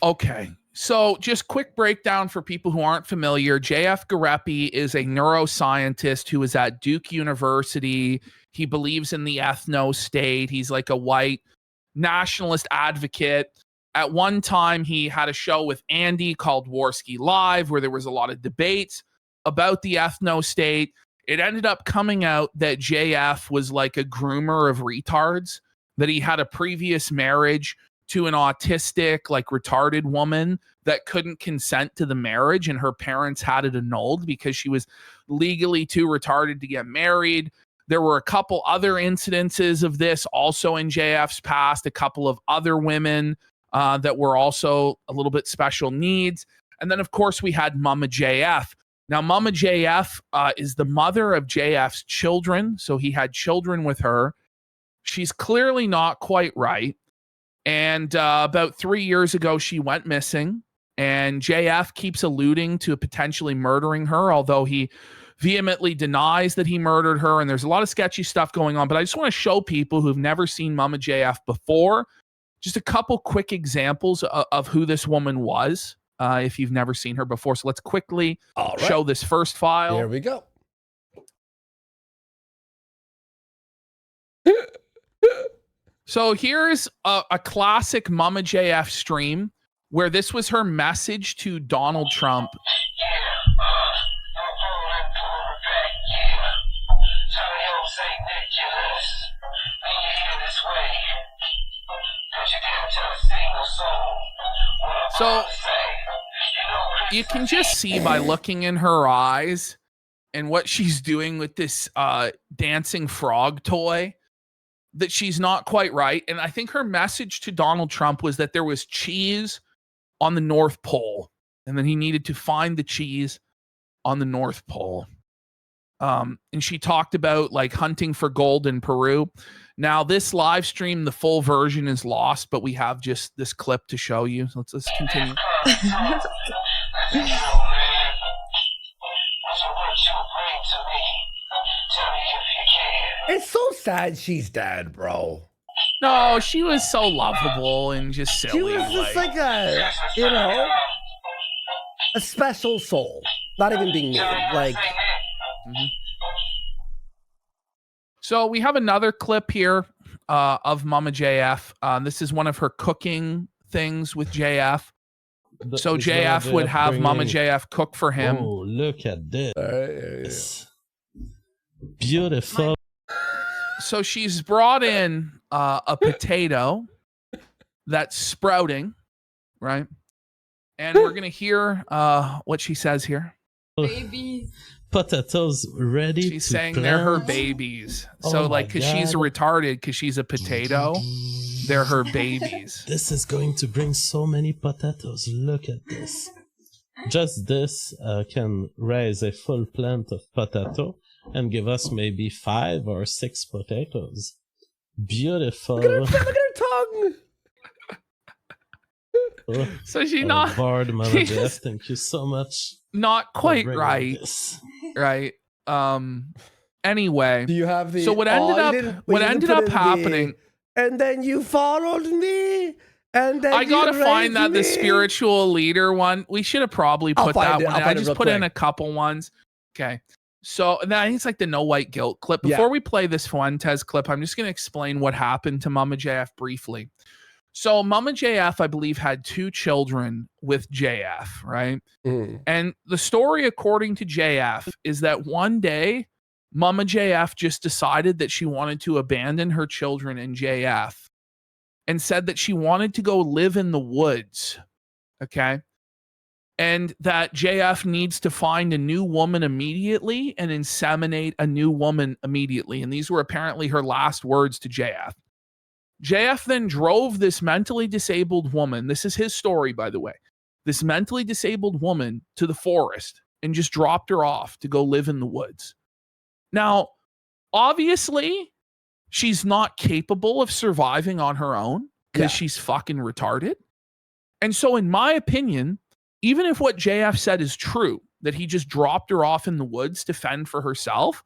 Okay. So just quick breakdown for people who aren't familiar. JF Gariepy is a neuroscientist who is at Duke University. He believes in the ethno state. He's like a white nationalist advocate. At one time, he had a show with Andy called Warski Live, where there was a lot of debates about the ethno state. It ended up coming out that JF was like a groomer of retards, that he had a previous marriage to an autistic, like retarded woman that couldn't consent to the marriage, and her parents had it annulled because she was legally too retarded to get married. There were a couple other incidences of this also in JF's past, a couple of other women that were also a little bit special needs. And then, of course, we had Mama JF. Now, Mama JF is the mother of JF's children, so he had children with her. She's clearly not quite right. And about 3 years ago, she went missing. And JF keeps alluding to potentially murdering her, although he vehemently denies that he murdered her. And there's a lot of sketchy stuff going on. But I just want to show people who've never seen Mama JF before just a couple quick examples of who this woman was, if you've never seen her before. So let's quickly show this first file. Here we go. So here's a classic Mama JF stream where this was her message to Donald Trump. So you can just see by looking in her eyes and what she's doing with this dancing frog toy that she's not quite right. And I think her message to Donald Trump was that there was cheese on the North Pole, and then he needed to find the cheese on the North Pole. And she talked about like hunting for gold in Peru. Now, this live stream, the full version is lost, but we have just this clip to show you. So let's continue. It's so sad she's dead, bro. No, she was so lovable and just silly. She was just like a, you know, a special soul. Not even being mean. Like. So we have another clip here of Mama JF. This is one of her cooking things with JF. So JF would have Mama JF cook for him. Oh, look at this. Beautiful. So she's brought in a potato that's sprouting, right? And we're going to hear what she says here. Babies. Potatoes ready. She's saying they're her babies. So like, because she's retarded, because she's a potato, they're her babies. This is going to bring so many potatoes. Look at this. Just this can raise a full plant of potato and give us maybe 5 or 6 potatoes. Beautiful. Look at her tongue. So she's not bored, Mama Jeff. Thank you so much. Not quite right. Right. Anyway. Do you have the? So what ended up happening? And then you followed me. And then I gotta find that me. The spiritual leader one. We should have probably put that one. I just put in a couple ones. Okay. So I think it's like the no white guilt clip. Before we play this Fuentes clip, I'm just gonna explain what happened to Mama JF briefly. So Mama JF, I believe, had 2 children with JF, right? And the story, according to JF, is that one day Mama JF just decided that she wanted to abandon her children in JF and said that she wanted to go live in the woods, okay? And that JF needs to find a new woman immediately and inseminate a new woman immediately. And these were apparently her last words to JF. JF then drove this mentally disabled woman. This is his story, by the way. This mentally disabled woman to the forest and just dropped her off to go live in the woods. Now, obviously, she's not capable of surviving on her own because she's fucking retarded. And so, in my opinion, even if what JF said is true, that he just dropped her off in the woods to fend for herself,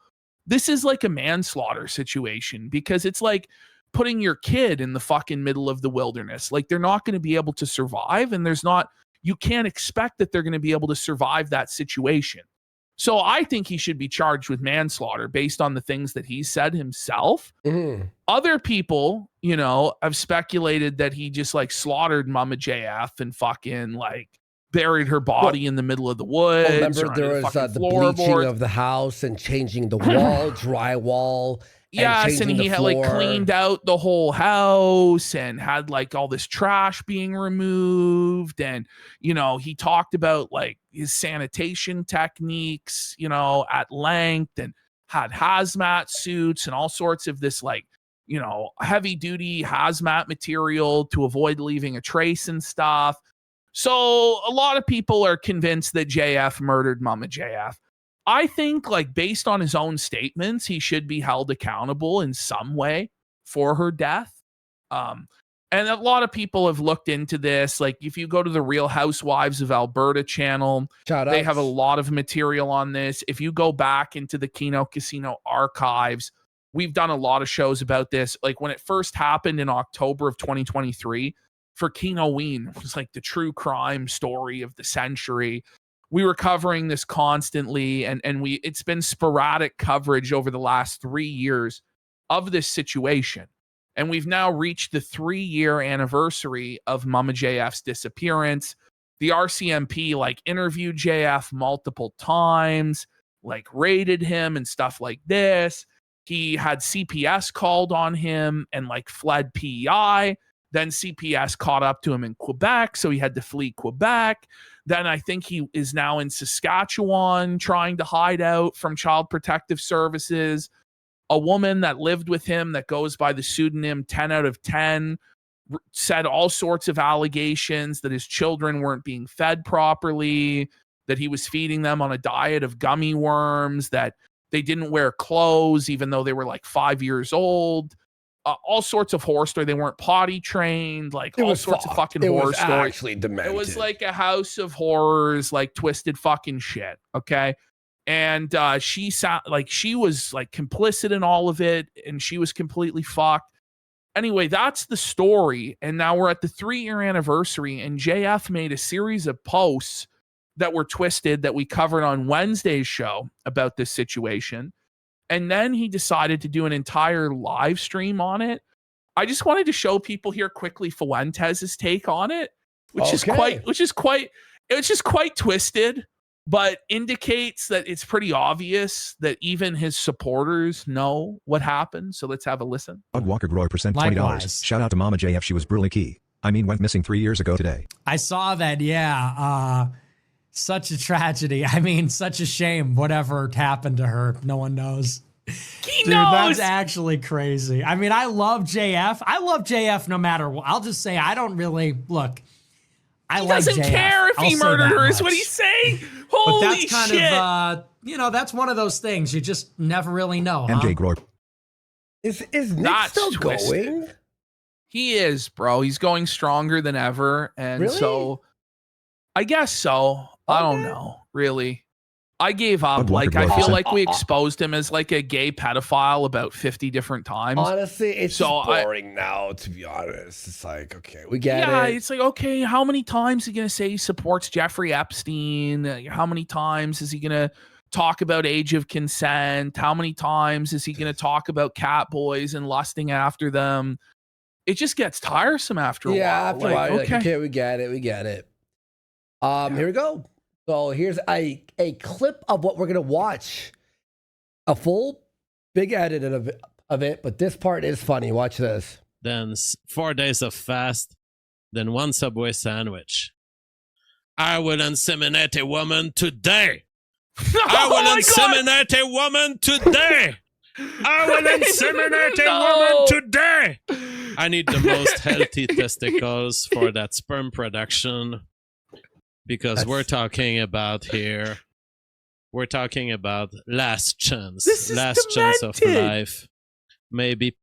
this is like a manslaughter situation, because it's like, putting your kid in the fucking middle of the wilderness. Like, they're not going to be able to survive, and you can't expect that they're going to be able to survive that situation. So I think he should be charged with manslaughter based on the things that he said himself. Other people, have speculated that he just like slaughtered Mama JF and fucking like buried her body in the middle of the woods. Remember there was the bleaching of the house and changing the wall, drywall. Yes, and he had like cleaned out the whole house and had like all this trash being removed. And, he talked about like his sanitation techniques, at length, and had hazmat suits and all sorts of this like, heavy duty hazmat material to avoid leaving a trace and stuff. So a lot of people are convinced that JF murdered Mama JF. I think, like, based on his own statements, he should be held accountable in some way for her death. And a lot of people have looked into this. Like, if you go to the Real Housewives of Alberta channel, they have a lot of material on this. If you go back into the Kino Casino archives, we've done a lot of shows about this. Like, when it first happened in October of 2023 for Kinoween, it was like the true crime story of the century. We were covering this constantly, and it's been sporadic coverage over the last 3 years of this situation. And we've now reached the 3-year anniversary of Mama JF's disappearance. The RCMP like interviewed JF multiple times, like raided him and stuff like this. He had CPS called on him and like fled PEI. Then CPS caught up to him in Quebec, so he had to flee Quebec. Then I think he is now in Saskatchewan trying to hide out from Child Protective Services. A woman that lived with him that goes by the pseudonym 10 out of 10 said all sorts of allegations that his children weren't being fed properly, that he was feeding them on a diet of gummy worms, that they didn't wear clothes even though they were like 5 years old. All sorts of horror stories. They weren't potty trained, like all sorts of fucking horror stories. Actually demented. It was like a house of horrors, like twisted fucking shit. Okay. And she was like complicit in all of it, and she was completely fucked. Anyway, that's the story. And now we're at the 3-year anniversary, and JF made a series of posts that were twisted that we covered on Wednesday's show about this situation. And then he decided to do an entire live stream on it. I just wanted to show people here quickly Fuentes' take on it, which is quite twisted, but indicates that it's pretty obvious that even his supporters know what happened. So let's have a listen. Walker Groy % $20. Shout out to Mama JF. She was brutally key. Went missing 3 years ago today. I saw that. Yeah. Such a tragedy. I mean, such a shame. Whatever happened to her, no one knows. He knows. That's actually crazy. I mean, I love JF. I love JF no matter what. I'll just say I don't really look. He doesn't care if he murdered her, is what he's saying. Holy but that's kind shit. of, that's one of those things you just never really know. MJ Groy. Is Nick still going? He is, bro. He's going stronger than ever. And really? So I guess so. I don't know, really. I gave up. Like, I feel like we exposed him as like a gay pedophile about 50 different times. Honestly, it's so boring now, to be honest. It's like, okay, we get it. Yeah, it's like, okay, how many times is he going to say he supports Jeffrey Epstein? How many times is he going to talk about age of consent? How many times is he going to talk about cat boys and lusting after them? It just gets tiresome after a while. Yeah, after a while, like, okay, we get it. Here we go. So here's a clip of what we're going to watch. A full big edit of it, but this part is funny. Watch this. Then 4 days of fast, then 1 Subway sandwich. I will inseminate a woman today. I will inseminate a woman today. I will inseminate a woman today. I need the most healthy testicles for that sperm production. Because we're talking about last chance. Last chance of life. Maybe.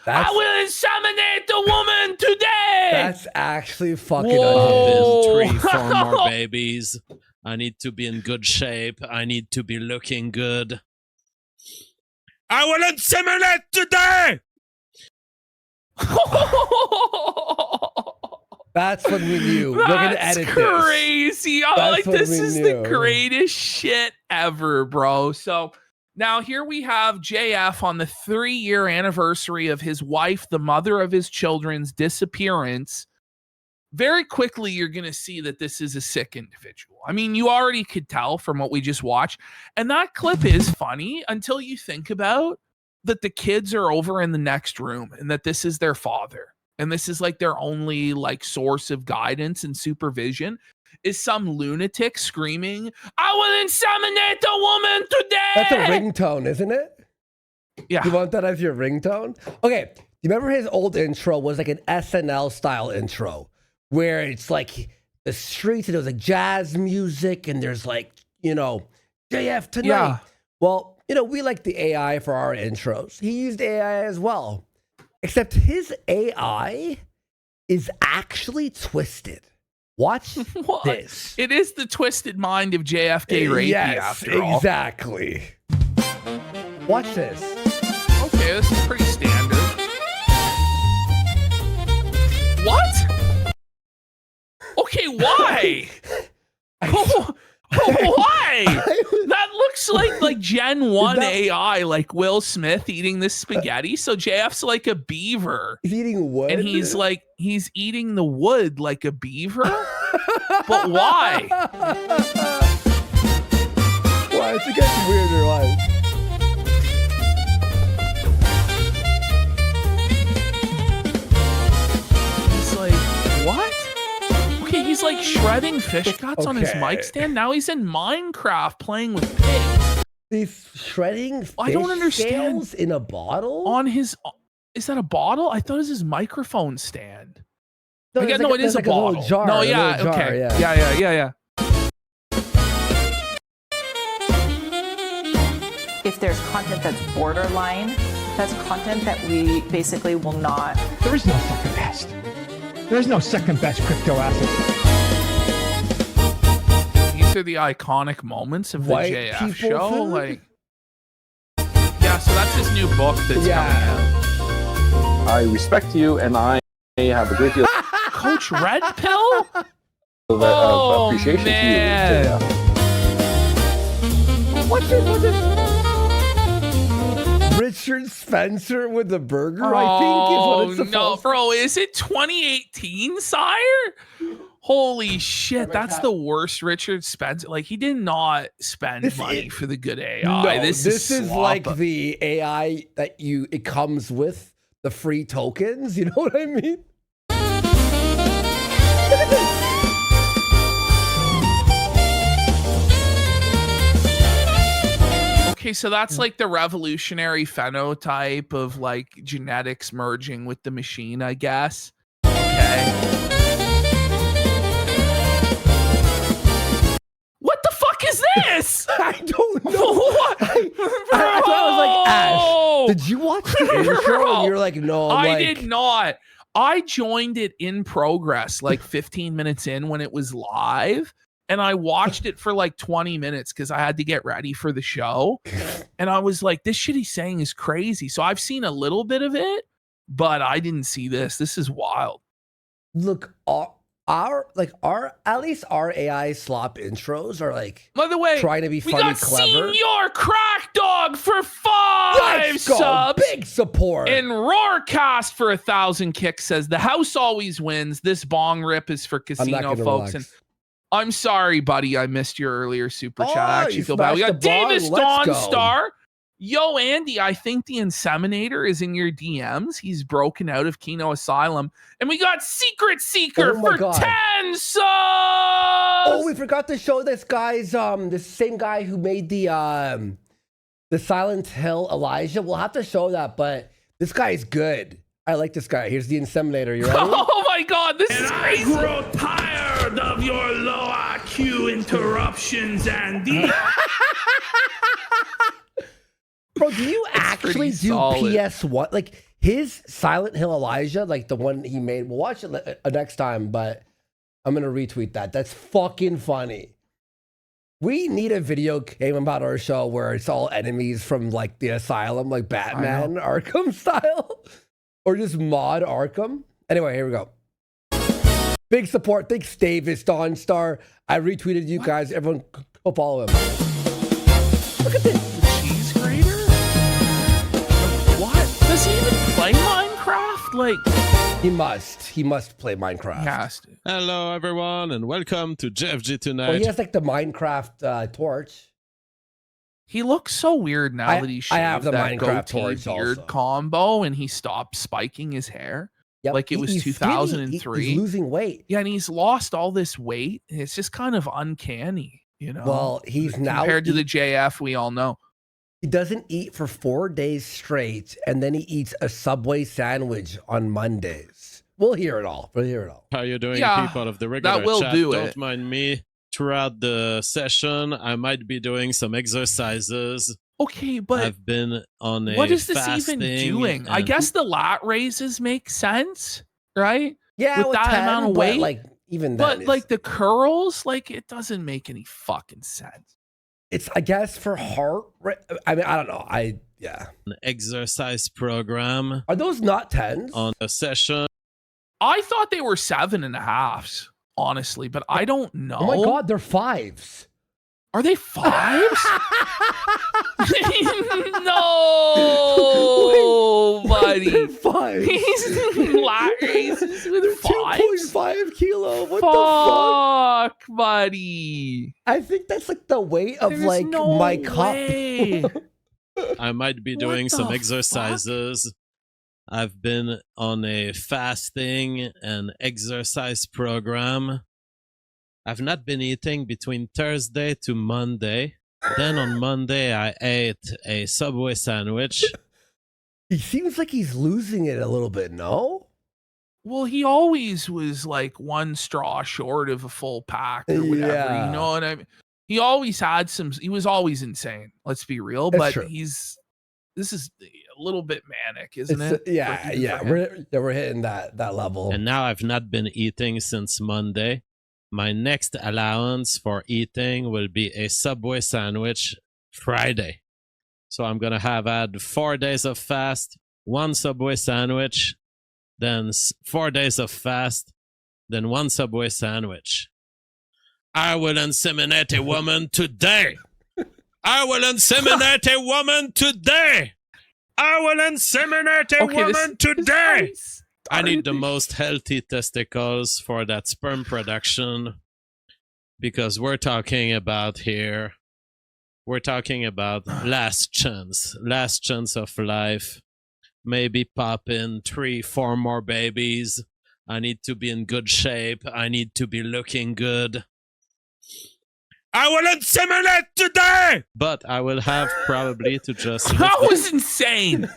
I will inseminate the woman today. That's actually fucking Whoa. 3-4 more babies. I need to be in good shape. I need to be looking good. I will inseminate today. That's when we knew. We're gonna edit this. Crazy. I'm That's like, what this we is knew. the greatest shit ever, bro. So now here we have JF on the 3-year anniversary of his wife, the mother of his children's disappearance. Very quickly, you're going to see that this is a sick individual. I mean, you already could tell from what we just watched. And that clip is funny until you think about that the kids are over in the next room and that this is their father. And this is like their only like source of guidance and supervision is some lunatic screaming, I will inseminate a woman today. That's a ringtone, isn't it? Yeah. You want that as your ringtone? Okay. You remember his old intro was like an SNL style intro where it's like the streets and it was like jazz music and there's like, you know, JF tonight. Yeah. Well, you know, we like the AI for our intros. He used AI as well. Except his AI is actually twisted. Watch What? this. It is the twisted mind of JFK Rapey after all. Exactly. Watch this. Okay, this is pretty standard. What? Okay, why? Why? That looks like Gen 1 AI, like Will Smith eating this spaghetti. So JF's like a beaver. He's eating wood. And he's eating the wood like a beaver? But why? Why? It gets weirder. Why? He's like, what? Okay, he's like shredding fish guts on his mic stand. Now he's in Minecraft playing with pigs. He's shredding fish I don't understand. scales in a bottle? On his, is that a bottle? I thought it was his microphone stand. No, Again, no, it is a little bottle. jar, No, a yeah, little jar, okay. yeah. Yeah. If there's content that's borderline, that's content that we basically will not. There is no second best. There's no second best crypto asset. These are the iconic moments of the White JF people show. food? Like, yeah, so that's his new book that's coming out. I respect you, and I have a great deal Coach Red Pill? of appreciation man. to you. What's it? Richard Spencer with the burger, I think, is what it's supposed no, bro, is it 2018, sire? Holy shit, that's the worst Richard Spencer. Like, he did not spend money for the good AI. No, this is like the AI that it comes with the free tokens. You know what I mean? Look at this. Okay, so that's like the revolutionary phenotype of like genetics merging with the machine, I guess. Okay. What the fuck is this? I don't know. What? I thought I was like, Ash, did you watch the intro? And you're like, no. I did not. I joined it in progress, like 15 minutes in when it was live. And I watched it for like 20 minutes because I had to get ready for the show. And I was like, this shit he's saying is crazy. So I've seen a little bit of it, but I didn't see this. This is wild. Look, our at least our AI slop intros are like, By the way, trying to be we funny, got clever. Senior Crack Dog for 5 Let's go. subs. Big support. And Roarcast for 1,000 kicks says the house always wins. This bong rip is for casino folks. Relax. And I'm sorry, buddy. I missed your earlier super chat. I actually you feel bad. We smashed got the bong. Davis Let's go. Dawnstar. Yo, Andy, I think the inseminator is in your DMs. He's broken out of Kino Asylum. And we got Secret Seeker Oh my for God. 10 subs. Oh, we forgot to show this guy's this same guy who made the Silent Hill Elijah. We'll have to show that, but this guy is good. I like this guy. Here's the inseminator. You ready? Oh my God, this is crazy. grow tired of your low IQ interruptions, Andy. Bro, do you actually pretty do solid. PS1? Like his Silent Hill Elijah, like the one he made. We'll watch it next time, but I'm gonna retweet that. That's fucking funny. We need a video game about our show where it's all enemies from like the asylum, like Batman Arkham style. Or just mod Arkham. Anyway, here we go. Big support. Thanks, Davis Dawnstar. I retweeted you guys. Everyone go follow him. Look at this. The cheese grater? What? Does he even play Minecraft? Like, He must play Minecraft. he has to. Hello, everyone, and welcome to JFG Tonight. Well, he has like the Minecraft torch. He looks so weird now I- that he I shaved have the that Minecraft goatee torch beard also. combo and he stopped spiking his hair. Yep. Like it was He's skinny. 2003. He's losing weight. Yeah, and he's lost all this weight. It's just kind of uncanny, you know. Well, he's now compared to the JF we all know. He doesn't eat for 4 days straight, and then he eats a Subway sandwich on Mondays. We'll hear it all. How you doing, Yeah, people of the regular that will chat? do Don't it. mind me. Throughout the session, I might be doing some exercises. Okay, but I've been on a what is this fasting even doing? I and- guess the lat raises make sense, right? Yeah, With that 10, amount of but, weight? like even But then, like the curls, like it doesn't make any fucking sense. it's I guess for heart. I mean, I don't know. an exercise program Are those not 10s? on a session. I thought they were 7.5s, honestly, but I don't know. Oh my god, they're 5s. Are they 5s? No, buddy. They're 5s. He's lat raises They're with 5s. 2.5 kilo. What the fuck? Fuck, buddy. I think that's like the weight of There's like no my cup. way. I might be What doing the some fuck? exercises. I've been on a fasting and exercise program. I've not been eating between Thursday to Monday. Then on Monday, I ate a Subway sandwich. He seems like he's losing it a little bit, no? Well, he always was like one straw short of a full pack or whatever. Yeah. You know what I mean? He always had some. He was always insane. Let's be real. That's But true. this is a little bit manic, isn't It's, it? yeah, for yeah. him? We're hitting that level. And now I've not been eating since Monday. My next allowance for eating will be a Subway sandwich Friday. So I'm going to have had 4 days of fast, 1 Subway sandwich, then 4 days of fast, then 1 Subway sandwich. I will inseminate a woman today. I will inseminate a woman today. I will inseminate a woman today. I need the most healthy testicles for that sperm production because we're talking about last chance of life. Maybe pop in 3-4 more babies. I need to be in good shape. I need to be looking good. I will inseminate today! But I will have probably to just... That was insane.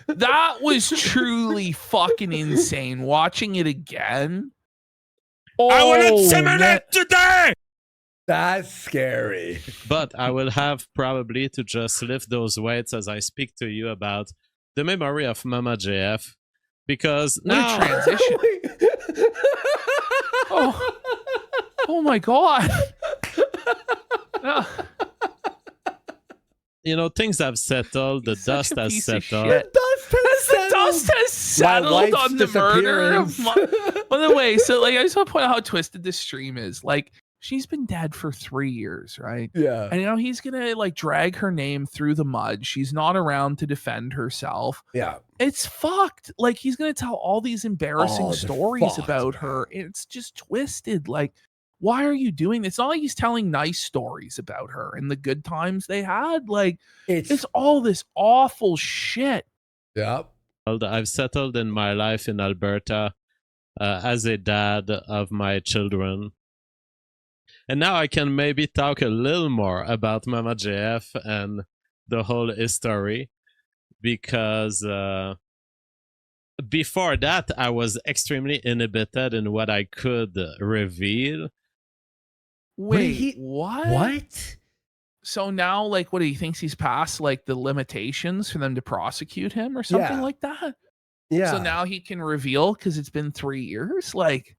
That was truly fucking insane. Watching it again. I will Oh, inseminate man. today! That's scary. But I will have probably to just lift those weights as I speak to you about the memory of Mama JF. Because What a now... transition. Oh my god. You know, things have settled. The He's such dust a has piece of settled. shit. The dust has settled wife's on the murder of disappearance. By the way, so like I just want to point out how twisted this stream is. Like, she's been dead for 3 years, right? Yeah. And you know, he's gonna like drag her name through the mud. She's not around to defend herself. Yeah. It's fucked. Like, he's gonna tell all these embarrassing Oh, they're stories fucked, about her. It's just twisted. Like, why are you doing this? It's not like he's telling nice stories about her and the good times they had. Like, it's all this awful shit. Yep. I've settled in my life in Alberta as a dad of my children. And now I can maybe talk a little more about Mama JF and the whole history because before that, I was extremely inhibited in what I could reveal. Wait, what? What? So now, like, what, he thinks he's past like the limitations for them to prosecute him or something Yeah. like that? Yeah. So now he can reveal because it's been 3 years. Like,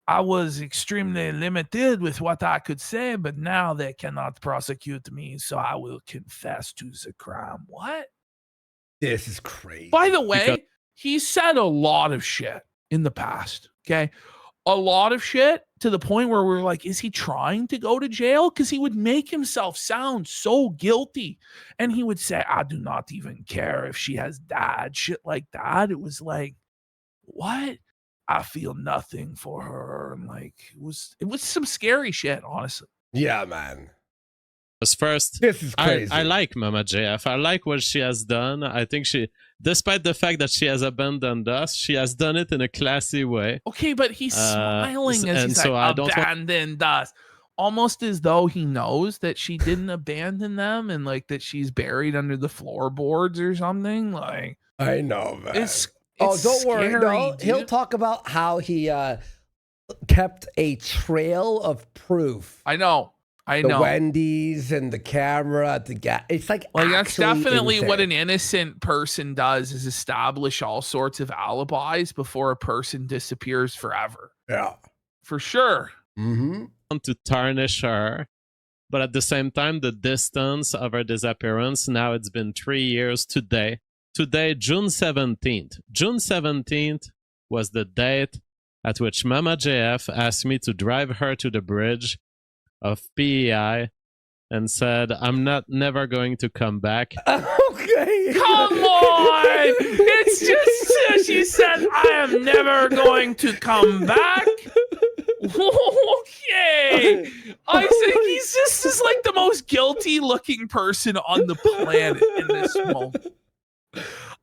I was extremely limited with what I could say, but now they cannot prosecute me, so I will confess to the crime. What? This is crazy. By the way, He's said a lot of shit in the past. Okay. A lot of shit to the point where we're like, is he trying to go to jail? Because he would make himself sound so guilty. And he would say, I do not even care if she has died. Shit like that. It was like, what? I feel nothing for her. And like, it was some scary shit, honestly. Yeah, man. First, This is crazy. I like Mama JF. I like what she has done. I think she, despite the fact that she has abandoned us, she has done it in a classy way. Okay, but he's smiling as he's so like, I don't abandoned us. Almost as though he knows that she didn't abandon them and like that she's buried under the floorboards or something. Like, I know, man. It's don't worry. scary, No, dude. he'll talk about how he kept a trail of proof. I know. The Wendy's and the camera at the gas. It's like that's definitely insane. what an innocent person does, is establish all sorts of alibis before a person disappears forever. Yeah, for sure. Mm-hmm. Want to tarnish her, but at the same time, the distance of her disappearance. Now it's been 3 years today. Today, June 17th. June 17th was the date at which Mama JF asked me to drive her to the bridge of PEI and said, I'm never going to come back. Okay. Come on! It's just, she said, I am never going to come back. Okay. I think he's just is like the most guilty looking person on the planet in this moment.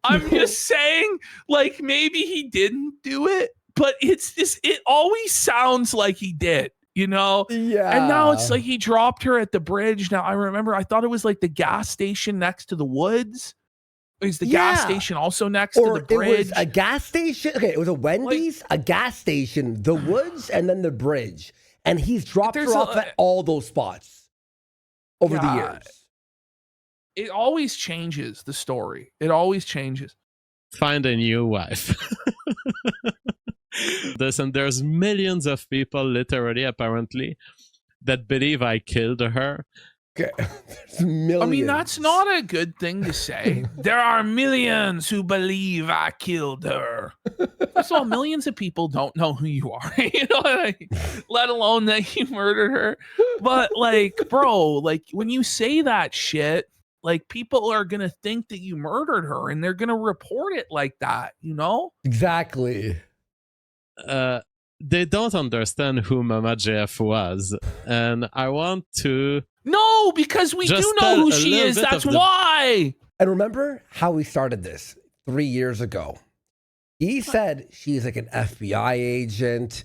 I'm just saying, like, maybe he didn't do it, but it's just, it always sounds like he did. You know? Yeah. And now it's like he dropped her at the bridge. Now I remember, I thought it was like the gas station next to the woods. Is the gas station also next to the bridge? It was a gas station. Okay, it was a Wendy's, a gas station, the woods, and then the bridge. And he's dropped her off at all those spots over the years. It always changes the story. It always changes. Find a new wife. And there's millions of people, literally, apparently, that believe I killed her. Okay. There's millions. I mean, that's not a good thing to say. There are millions who believe I killed her. First of all, millions of people don't know who you are, you know, like, let alone that you murdered her. But like, bro, like when you say that shit, like people are gonna think that you murdered her, and they're gonna report it like that, you know? Exactly. They don't understand who Mama JF was, and I want to. No, because we do know who she is. That's why. And remember how we started this 3 years ago? He said she's like an FBI agent.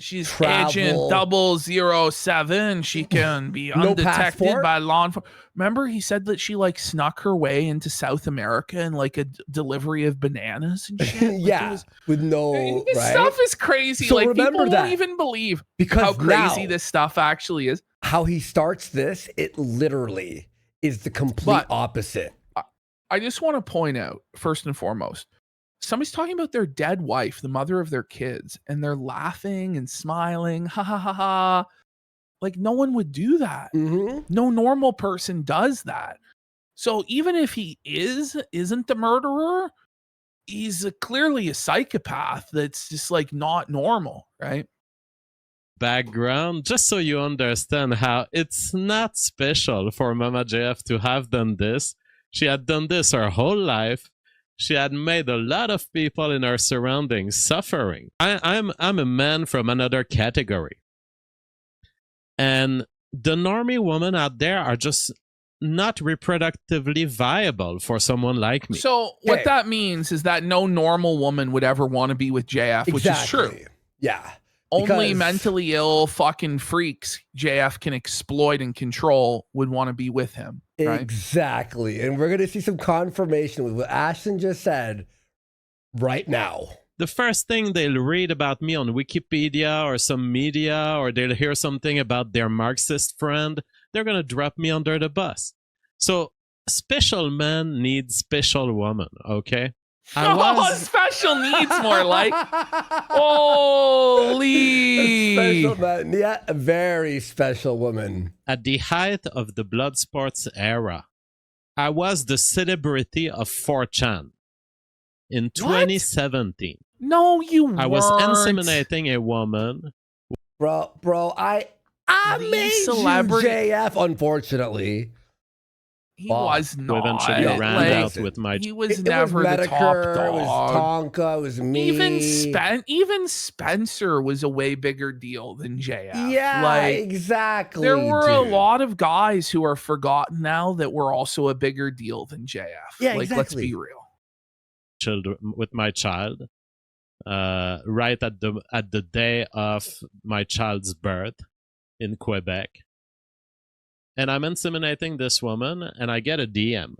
She's travel. Agent 007. She can be undetected by law enforcement. Remember, he said that she like snuck her way into South America and like a delivery of bananas and shit. Like, yeah, with no. This stuff is crazy. So like remember people that. won't even believe Because how crazy now, this stuff actually is. How he starts this, it literally is the complete opposite. I just want to point out, first and foremost, somebody's talking about their dead wife, the mother of their kids, and they're laughing and smiling. Ha ha ha ha. Like no one would do that. Mm-hmm. No normal person does that. So even if he isn't the murderer, he's clearly a psychopath that's just like not normal, right? Background, just so you understand how it's not special for Mama JF to have done this. She had done this her whole life. She had made a lot of people in her surroundings suffering. I'm a man from another category. And the normie women out there are just not reproductively viable for someone like me. So what that means is that no normal woman would ever want to be with JF, which is true. Yeah. Only mentally ill fucking freaks JF can exploit and control would want to be with him. Right? Exactly. And we're going to see some confirmation with what Ashton just said right now. The first thing they'll read about me on Wikipedia or some media, or they'll hear something about their Marxist friend, they're going to drop me under the bus. So special man needs special woman, okay? Special needs more like. Holy. Special man. Yeah, a very special woman. At the height of the blood sports era, I was the celebrity of 4chan. in 2017. No, you weren't. I was inseminating a woman. Bro, I The made celebrity- you JF, unfortunately. He Fuck. was Who not. eventually Yeah, ran like, out with my. He was It never was the top Medicare, dog. it was Tonka, it was me. Even Spencer was a way bigger deal than JF. Yeah, like, exactly. there were a dude. lot of guys who are forgotten now that were also a bigger deal than JF. Yeah, like, let's exactly. be real. Children with my child, right at the day of my child's birth in Quebec. And I'm inseminating this woman, and I get a DM.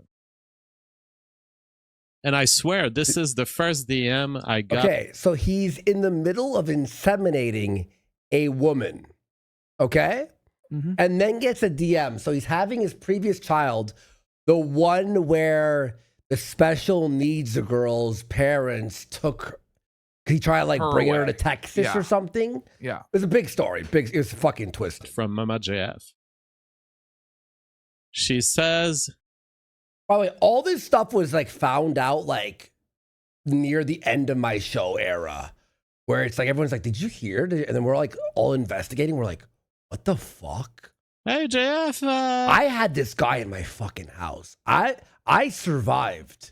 And I swear, this is the first DM I got. Okay, so he's in the middle of inseminating a woman, okay? Mhm. And then gets a DM. So he's having his previous child, the one where the special needs girl's parents took. He tried like Her bringing her away. to Texas Yeah. or something. Yeah. It was a big story. It was fucking twisted. From Mama JF. She says, Probably all this stuff was like found out like near the end of my show era, where it's like everyone's like, "Did you hear?" And then we're like all investigating. We're like, "What the fuck?" "Hey JF, I had this guy in my fucking house. I survived.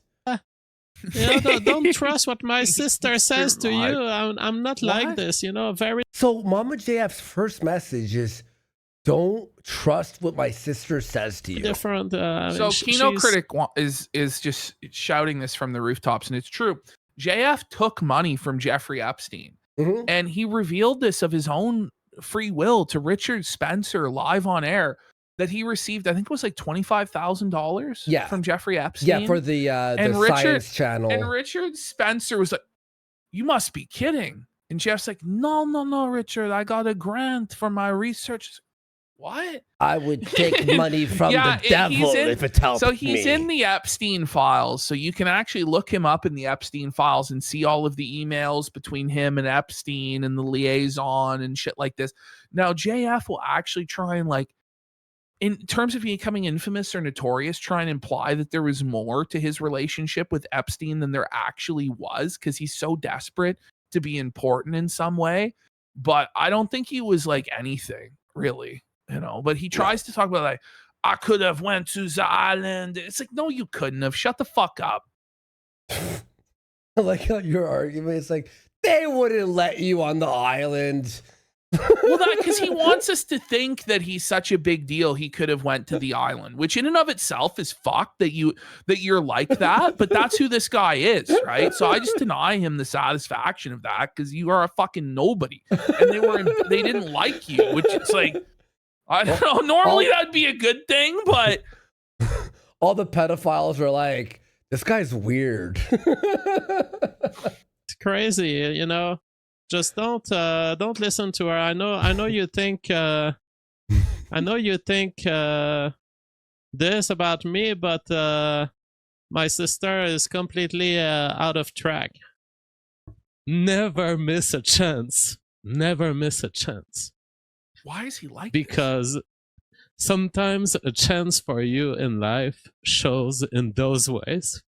don't trust what my sister says to you. I'm not like What? this, very So Mama JF's first message is, "Don't trust what my sister says to you." different." So Kino Critic is just shouting this from the rooftops, and it's true. JF took money from Jeffrey Epstein, Mhm. and he revealed this of his own free will to Richard Spencer live on air that he received. I think it was like $25,000 Yeah. from Jeffrey Epstein. Yeah, for the And Science Channel. And Richard Spencer was like, "You must be kidding." And Jeff's like, no, Richard, I got a grant for my research. What? I would take money from Yeah, the devil if it helped So he's me. in the Epstein files. So you can actually look him up in the Epstein files and see all of the emails between him and Epstein and the liaison and shit like this. Now, JF will actually try and, like, in terms of becoming infamous or notorious, try and imply that there was more to his relationship with Epstein than there actually was, because he's so desperate to be important in some way. But I don't think he was like anything, really. But he tries to talk about, like, I could have went to the island. It's like, no, you couldn't have. Shut the fuck up. I like how your argument is like, they wouldn't let you on the island. Well, that because he wants us to think that he's such a big deal, he could have went to the island, which in and of itself is fucked that you're like that. But that's who this guy is, right? So I just deny him the satisfaction of that, because you are a fucking nobody, and they didn't like you, which it's like, I don't know. Normally that'd be a good thing, but all the pedophiles are like, this guy's weird. It's crazy, Just don't listen to her. I know you think this about me, but my sister is completely out of track. Never miss a chance. Never miss a chance. why is he like Because sometimes a chance for you in life shows in those ways.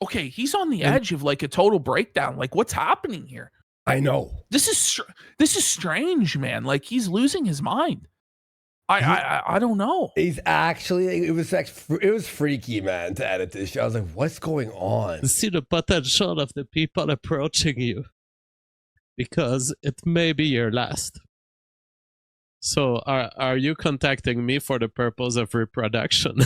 Okay, he's on the edge of like a total breakdown. Like, what's happening here? I know. This is strange, man. Like, he's losing his mind. I don't know. He's actually, it was freaky, man, to edit this show. I was like, what's going on? See the potential of the people approaching you, because it may be your last. So are you contacting me for the purpose of reproduction?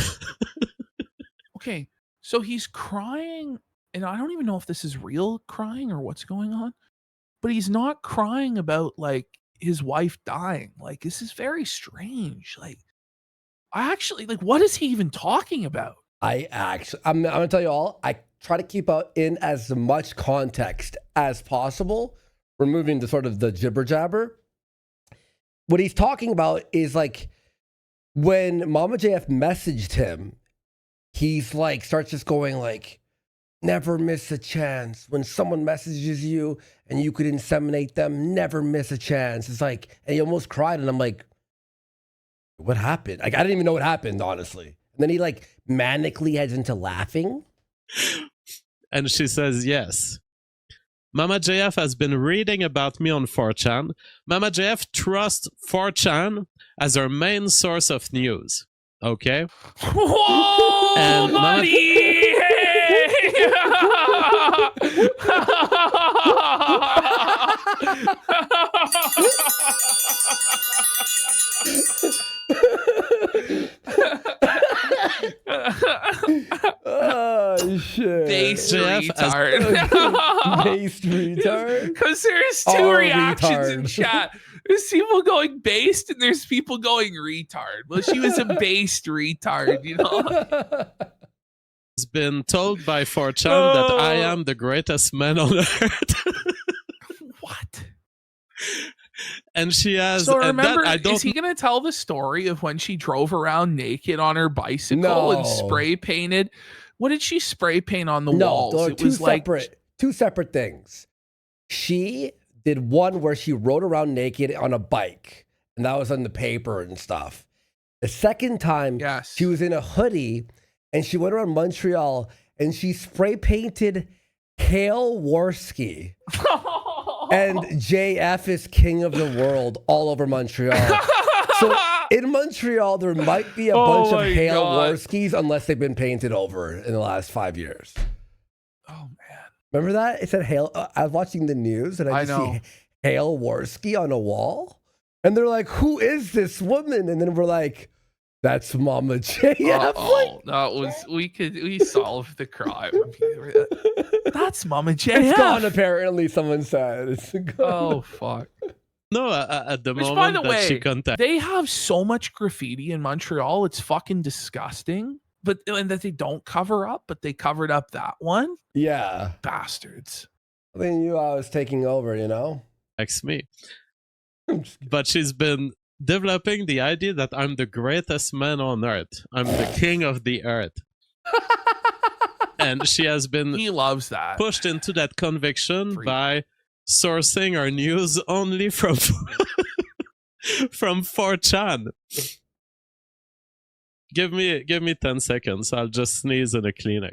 Okay, so he's crying, and I don't even know if this is real crying or what's going on, but he's not crying about, like, his wife dying. Like, this is very strange. Like, I actually, like, what is he even talking about? I'm gonna tell you all, I try to keep out in as much context as possible, removing the sort of the jibber jabber. What he's talking about is like when Mama JF messaged him, he's like starts just going like, never miss a chance. When someone messages you and you could inseminate them, never miss a chance. It's like, and he almost cried, and I'm like, what happened? Like, I didn't even know what happened, honestly. And then he like manically heads into laughing. And she says, yes. Mama JF has been reading about me on 4chan. Mama JF trusts 4chan as her main source of news. Okay? Whoa, And buddy! Oh shit! Based Jeff retard. Based retard. Because there's two Oh, reactions in retard. chat. There's people going based and there's people going retard. Well, she was a based retard, you know. Has been told by 4chan that I am the greatest man on earth. What? And she has. So and remember, that, I don't is he going to tell the story of when she drove around naked on her bicycle and No. spray painted? What did she spray paint on the No, walls? those are It two was like separate things. She did one where she rode around naked on a bike, and that was on the paper and stuff. The second time, Yes. she was in a hoodie, and she went around Montreal, and she spray painted Hail Warski. And JF is king of the world all over Montreal. So in Montreal, there might be a bunch of my Hail God. Warskis unless they've been painted over in the last 5 years. Oh man. Remember that? It said Hail. I was watching the news and I just know. see Hail Warski on a wall. And they're like, who is this woman? And then we're like, that's Mama JF. Oh, that was we solved the crime. That's Mama JF. It's gone, apparently, someone said. It's gone. Oh fuck. know at the Which, moment by the that she way, contacted. they have so much graffiti in Montreal. It's fucking disgusting. But and that they don't cover up, but they covered up that one. Yeah. Bastards. I think you I was taking over, you know? Likes me. I'm just But she's been developing the idea that I'm the greatest man on earth. I'm the king of the earth. And she has been He loves that. pushed into that conviction Freak. by sourcing our news only from from 4chan. Give me 10 seconds. I'll just sneeze in a Kleenex.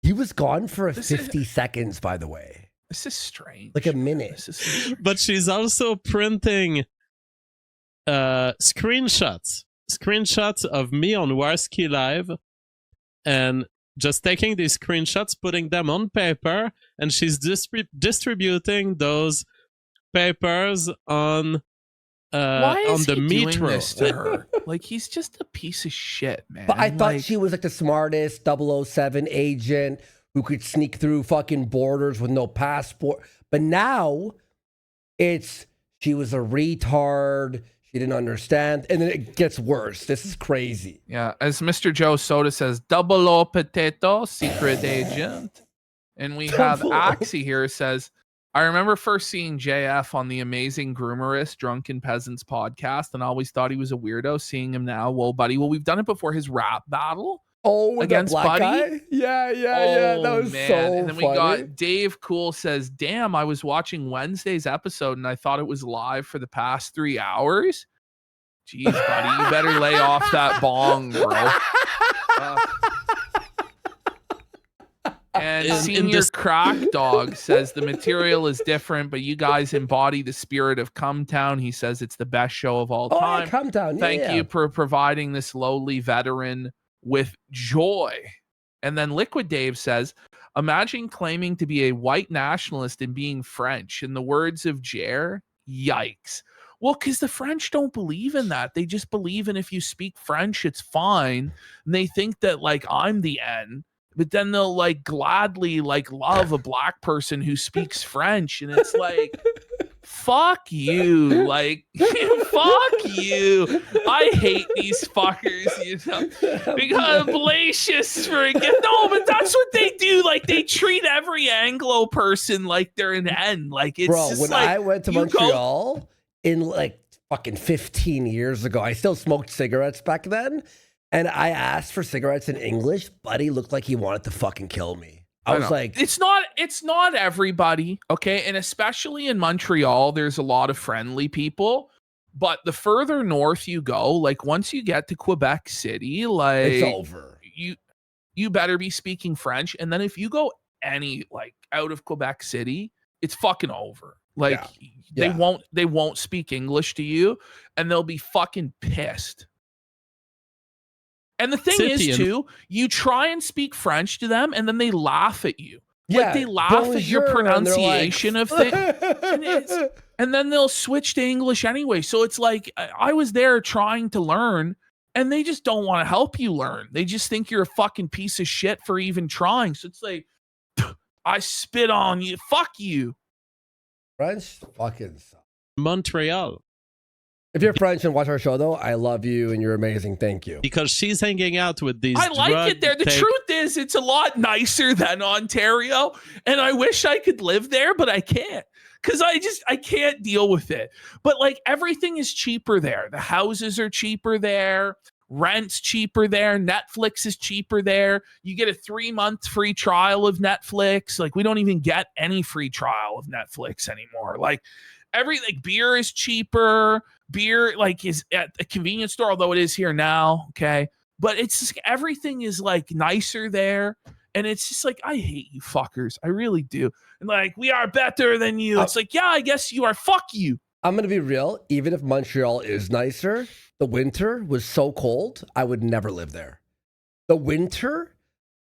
He was gone for This is- 50 seconds, by the way. This is strange. Like a minute. This is strange. But she's also printing screenshots of me on Warski Live, and just taking these screenshots, putting them on paper, and she's distributing those papers on Why is the he doing metro. this to her? Like, he's just a piece of shit, man. But I thought Like, she was like the smartest 007 agent who could sneak through fucking borders with no passport. But now it's she was a retard. She didn't understand. And then it gets worse. This is crazy. Yeah, as Mr. Joe Soda says, 00 potato, secret agent. And we have Double O. Axie here says, I remember first seeing JF on the Amazing Groomerist Drunken Peasants podcast and always thought he was a weirdo. Seeing him now, whoa, buddy. Well, we've done it before his rap battle. Oh, with Against that black Buddy? guy? Yeah. That Oh, was man. so And then we funny. got Dave Cool says, damn, I was watching Wednesday's episode and I thought it was live for the past 3 hours. Jeez, buddy, you better lay off that bong, bro. And In Senior this- Crack Dog says the material is different, but you guys embody the spirit of Come Town. He says it's the best show of all Oh, time. yeah, come down. Thank you for providing this lowly veteran with joy. And then Liquid Dave says, imagine claiming to be a white nationalist and being French. In the words of Jer, yikes. Well, because the French don't believe in that. They just believe in if you speak French, it's fine. And they think that, like, I'm the N. But then they'll, like, gladly, like, love a black person who speaks French. And it's like, fuck you. Like, fuck you. I hate these fuckers, you know. Because Blasius forget. No, but that's what they do. Like, they treat every Anglo person like they're an N. Like, it's Bro, just when like, I went to you go- Montreal in like fucking 15 years ago, I still smoked cigarettes back then. And I asked for cigarettes in English. Buddy looked like he wanted to fucking kill me. I was know. like, it's not everybody, okay? And especially in Montreal, there's a lot of friendly people. But the further north you go, like once you get to Quebec City, like it's over. you better be speaking French. And then if you go any like out of Quebec City, it's fucking over. Like they won't speak English to you, and they'll be fucking pissed. And the thing is too, you try and speak French to them, and then they laugh at you. Like they laugh at your pronunciation of things. And then they'll switch to English anyway. So it's like I was there trying to learn, and they just don't want to help you learn. They just think you're a fucking piece of shit for even trying. So it's like, I spit on you. Fuck you. French fucking sucks. Montreal. If you're French and watch our show, though, I love you and you're amazing. Thank you. Because she's hanging out with these. I like it there. The truth is, it's a lot nicer than Ontario, and I wish I could live there, but I can't. Because I can't deal with it. But like everything is cheaper there. The houses are cheaper there. Rent's cheaper there. Netflix is cheaper there. You get a 3-month free trial of Netflix. Like we don't even get any free trial of Netflix anymore. Like beer is cheaper. Beer like is at a convenience store, although it is here now. Okay. But it's just, everything is like nicer there. And it's just like, I hate you fuckers. I really do. And like, we are better than you. It's like, yeah, I guess you are. Fuck you. I'm going to be real. Even if Montreal is nicer, the winter was so cold, I would never live there. The winter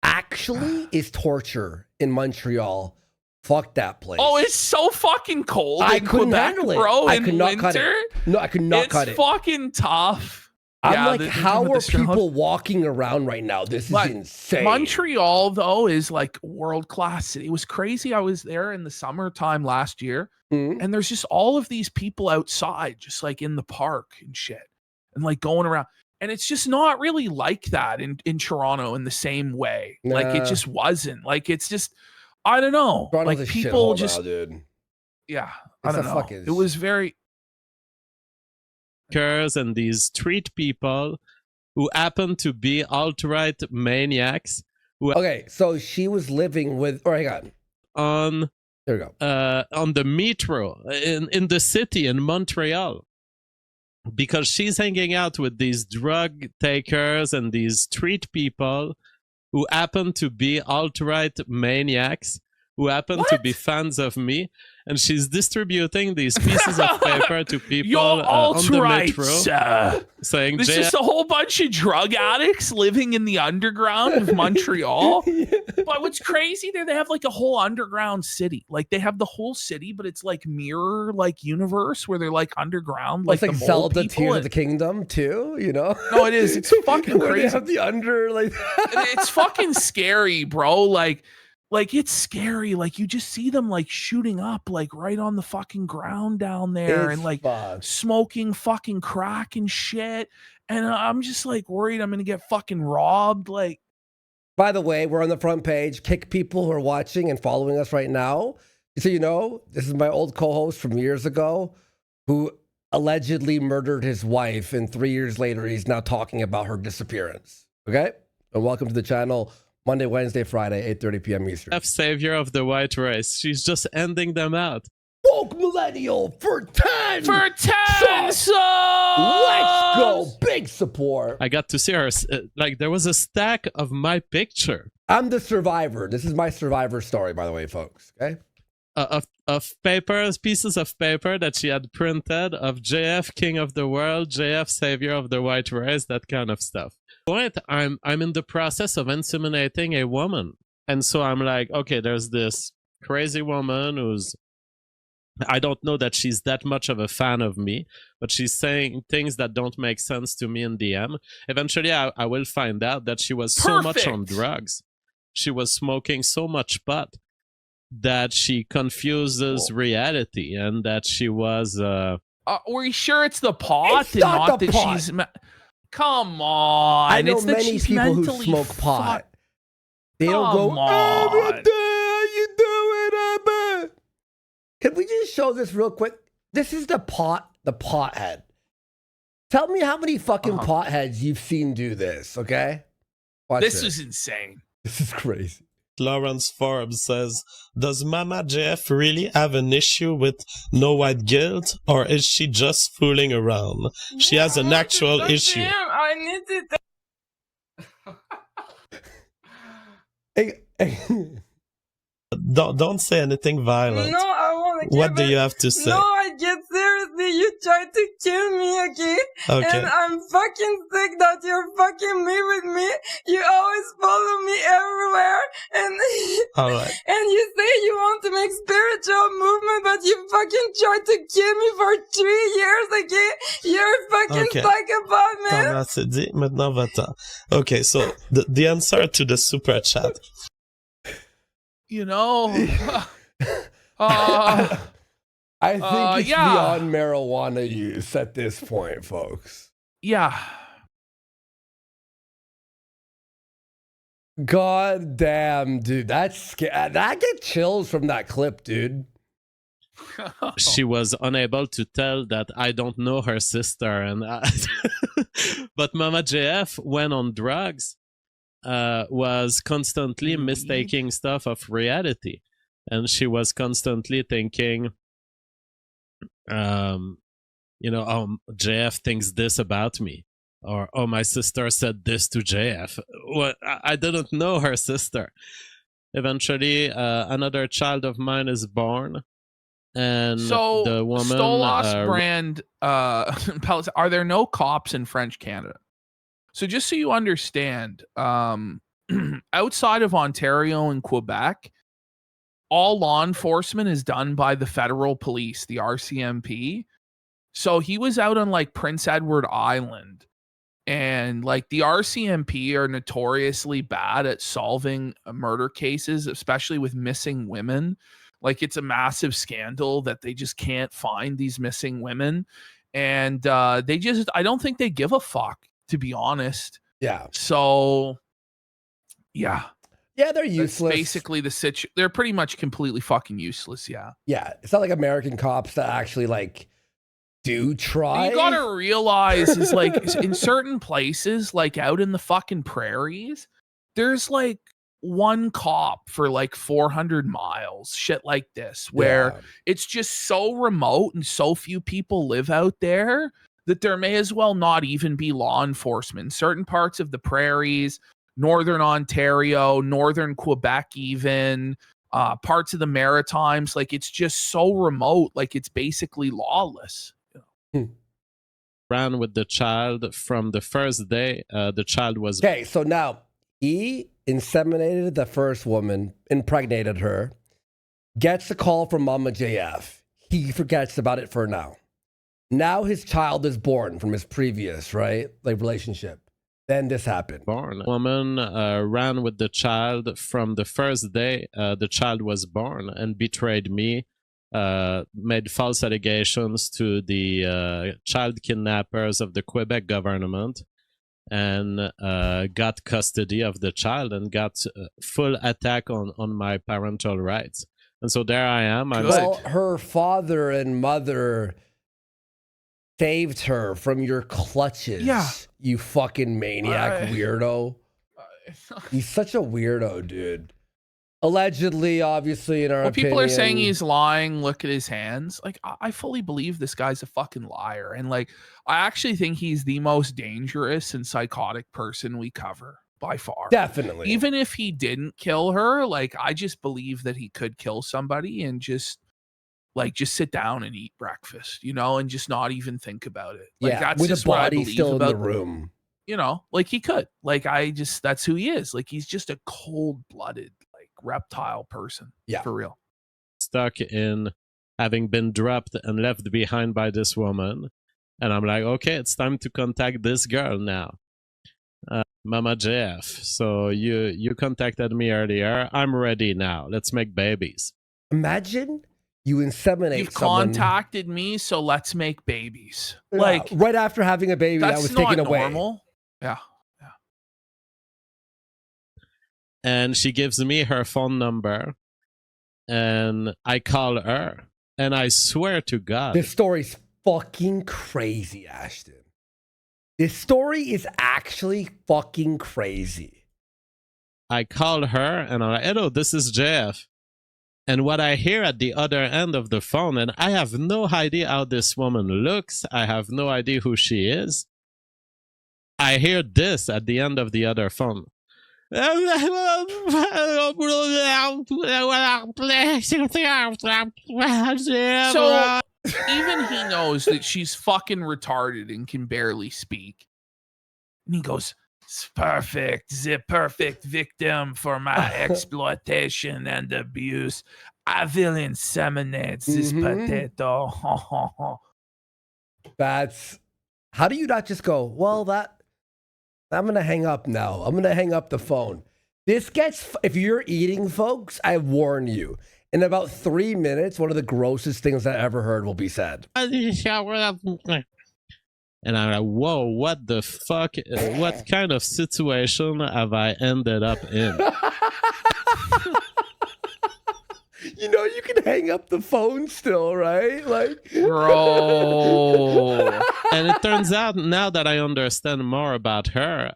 actually is torture in Montreal. Fuck that place. Oh, it's so fucking cold. I couldn't Quebec, handle it. Bro, I could not cut winter, it. No, I could not cut it. It's fucking tough. I'm like, how are people walking around right now? This is insane. Montreal, though, is like world-class city. It was crazy. I was there in the summertime last year, and there's just all of these people outside, just like in the park and shit, and like going around. And it's just not really like that in Toronto in the same way. Nah. Like, it just wasn't. Like, it's just, I don't know. Toronto's like, a people shithole just, now, dude. Yeah, I don't know. It was very... And these street people who happen to be alt-right maniacs. Okay, so she was living with, hang on. There we go. On the metro in the city in Montreal. Because she's hanging out with these drug takers and these street people who happen to be alt-right maniacs, who happen to be fans of me. And she's distributing these pieces of paper to people on the metro, saying, "This is a whole bunch of drug addicts living in the underground of Montreal." But what's crazy there, they have like a whole underground city. Like they have the whole city, but it's like mirror like universe where they're like underground. Like the Zelda Tears of the Kingdom too, you know? No, it is. It's fucking crazy. They have the under like it's fucking scary, bro. Like it's scary. Like you just see them like shooting up like right on the fucking ground down there and like smoking fucking crack and shit. And I'm just like worried I'm going to get fucking robbed. Like, by the way, we're on the front page. Kick people who are watching and following us right now. So, you know, this is my old co-host from years ago who allegedly murdered his wife. And 3 years later, he's now talking about her disappearance. Okay. And welcome to the channel. Monday, Wednesday, Friday, 8:30 p.m. Eastern. Savior of the white race. She's just ending them out. Woke Millennial for 10! For 10 subs! Let's go! Big support. I got to see her. Like, there was a stack of my picture. I'm the survivor. This is my survivor story, by the way, folks. Okay? Of papers, pieces of paper that she had printed of JF, King of the World, JF, Savior of the white race, that kind of stuff. I'm in the process of inseminating a woman, and so I'm like, okay, there's this crazy woman who's, I don't know that she's that much of a fan of me, but she's saying things that don't make sense to me in DM. Eventually I will find out that she was so much on drugs, she was smoking so much pot that she confuses reality, and that she was were you sure it's the pot and not that pot. She's come on. I know many people who smoke pot. They don't go, how you doing? Can we just show this real quick? This is the pothead. Tell me how many fucking potheads you've seen do this, okay? Watch this is insane. This is crazy. Lawrence Forbes says, does Mama JF really have an issue with no white guilt, or is she just fooling around? She has an actual issue. Hey, Don't say anything violent. No, I want to. What do you have to say? No, I get seriously. You tried to kill me, okay? Okay. And I'm fucking sick that you're fucking me with me. You always follow me everywhere, and All right. and you say you want to make spiritual movement, but you fucking tried to kill me for 3 years, okay? You're a fucking Okay. psychopath, man. T'en as assez dit, maintenant va-t'en. Okay, so the answer to the super chat. You know, I think it's yeah. beyond marijuana use at this point, folks. yeah. God damn, dude. That's scary. I get chills from that clip, dude. She was unable to tell that I don't know her sister, and but Mama JF went on drugs, was constantly mistaking stuff of reality, and she was constantly thinking, oh, JF thinks this about me, or oh, my sister said this to JF. Well, I didn't know her sister. Eventually, another child of mine is born. And So, the woman Stolas brand pellets, are there no cops in French Canada? So just so you understand, outside of Ontario and Quebec, all law enforcement is done by the federal police, the RCMP. So he was out on like Prince Edward Island, and like the RCMP are notoriously bad at solving murder cases, especially with missing women. Like it's a massive scandal that they just can't find these missing women. And I don't think they give a fuck, to be honest. Yeah. So, yeah. Yeah, they're That's useless. basically the situation. They're pretty much completely fucking useless, yeah. Yeah, it's not like American cops that actually like do try. You gotta realize is like in certain places, like out in the fucking prairies, there's like one cop for like 400 miles, shit like this, where it's just so remote and so few people live out there that there may as well not even be law enforcement. In certain parts of the prairies, northern Ontario, northern Quebec, even parts of the Maritimes, like it's just so remote, like it's basically lawless. Ran with the child from the first day the child was Okay, so now he inseminated the first woman, impregnated her, gets a call from Mama JF. He forgets about it for now. Now his child is born from his previous, right? Like relationship. Then this happened. born. Woman ran with the child from the first day the child was born and betrayed me, made false allegations to the child kidnappers of the Quebec government, and got custody of the child and got full attack on my parental rights. And so there I am. Well, her father and mother saved her from your clutches. Yeah. You fucking maniac weirdo. He's such a weirdo, dude. Allegedly, obviously, in our opinion. People are saying he's lying. Look at his hands. Like, I fully believe this guy's a fucking liar. And like, I actually think he's the most dangerous and psychotic person we cover by far. Definitely. Even if he didn't kill her, like, I just believe that he could kill somebody and just sit down and eat breakfast, and just not even think about it. Like, that's with just a what I body believe still in the about room. Like he could. Like, that's who he is. Like, he's just a cold-blooded, like, reptile person. Yeah. For real. Stuck in having been dropped and left behind by this woman. And I'm like, okay, it's time to contact this girl now. Mama JF. So you contacted me earlier. I'm ready now. Let's make babies. Imagine you inseminate You've someone. contacted me, so let's make babies. Yeah, Like, right after having a baby that that's was not taken away. normal. Yeah. And she gives me her phone number, and I call her, and I swear to God, This story's fucking crazy, Ashton. This story is actually fucking crazy. I call her, and I'm like, hello, this is JF. And what I hear at the other end of the phone, and I have no idea how this woman looks, I have no idea who she is. I hear this at the end of the other phone. So even he knows that she's fucking retarded and can barely speak. And he goes, "It's perfect, the perfect victim for my exploitation and abuse. I will inseminate this potato." That's how do you not just go, well, I'm gonna hang up now. I'm gonna hang up the phone. This gets, if you're eating, folks, I warn you. In about 3 minutes, one of the grossest things I ever heard will be said. And I'm like, whoa, what the fuck? What kind of situation have I ended up in? You know, you can hang up the phone still, right? Like, bro. And it turns out, now that I understand more about her,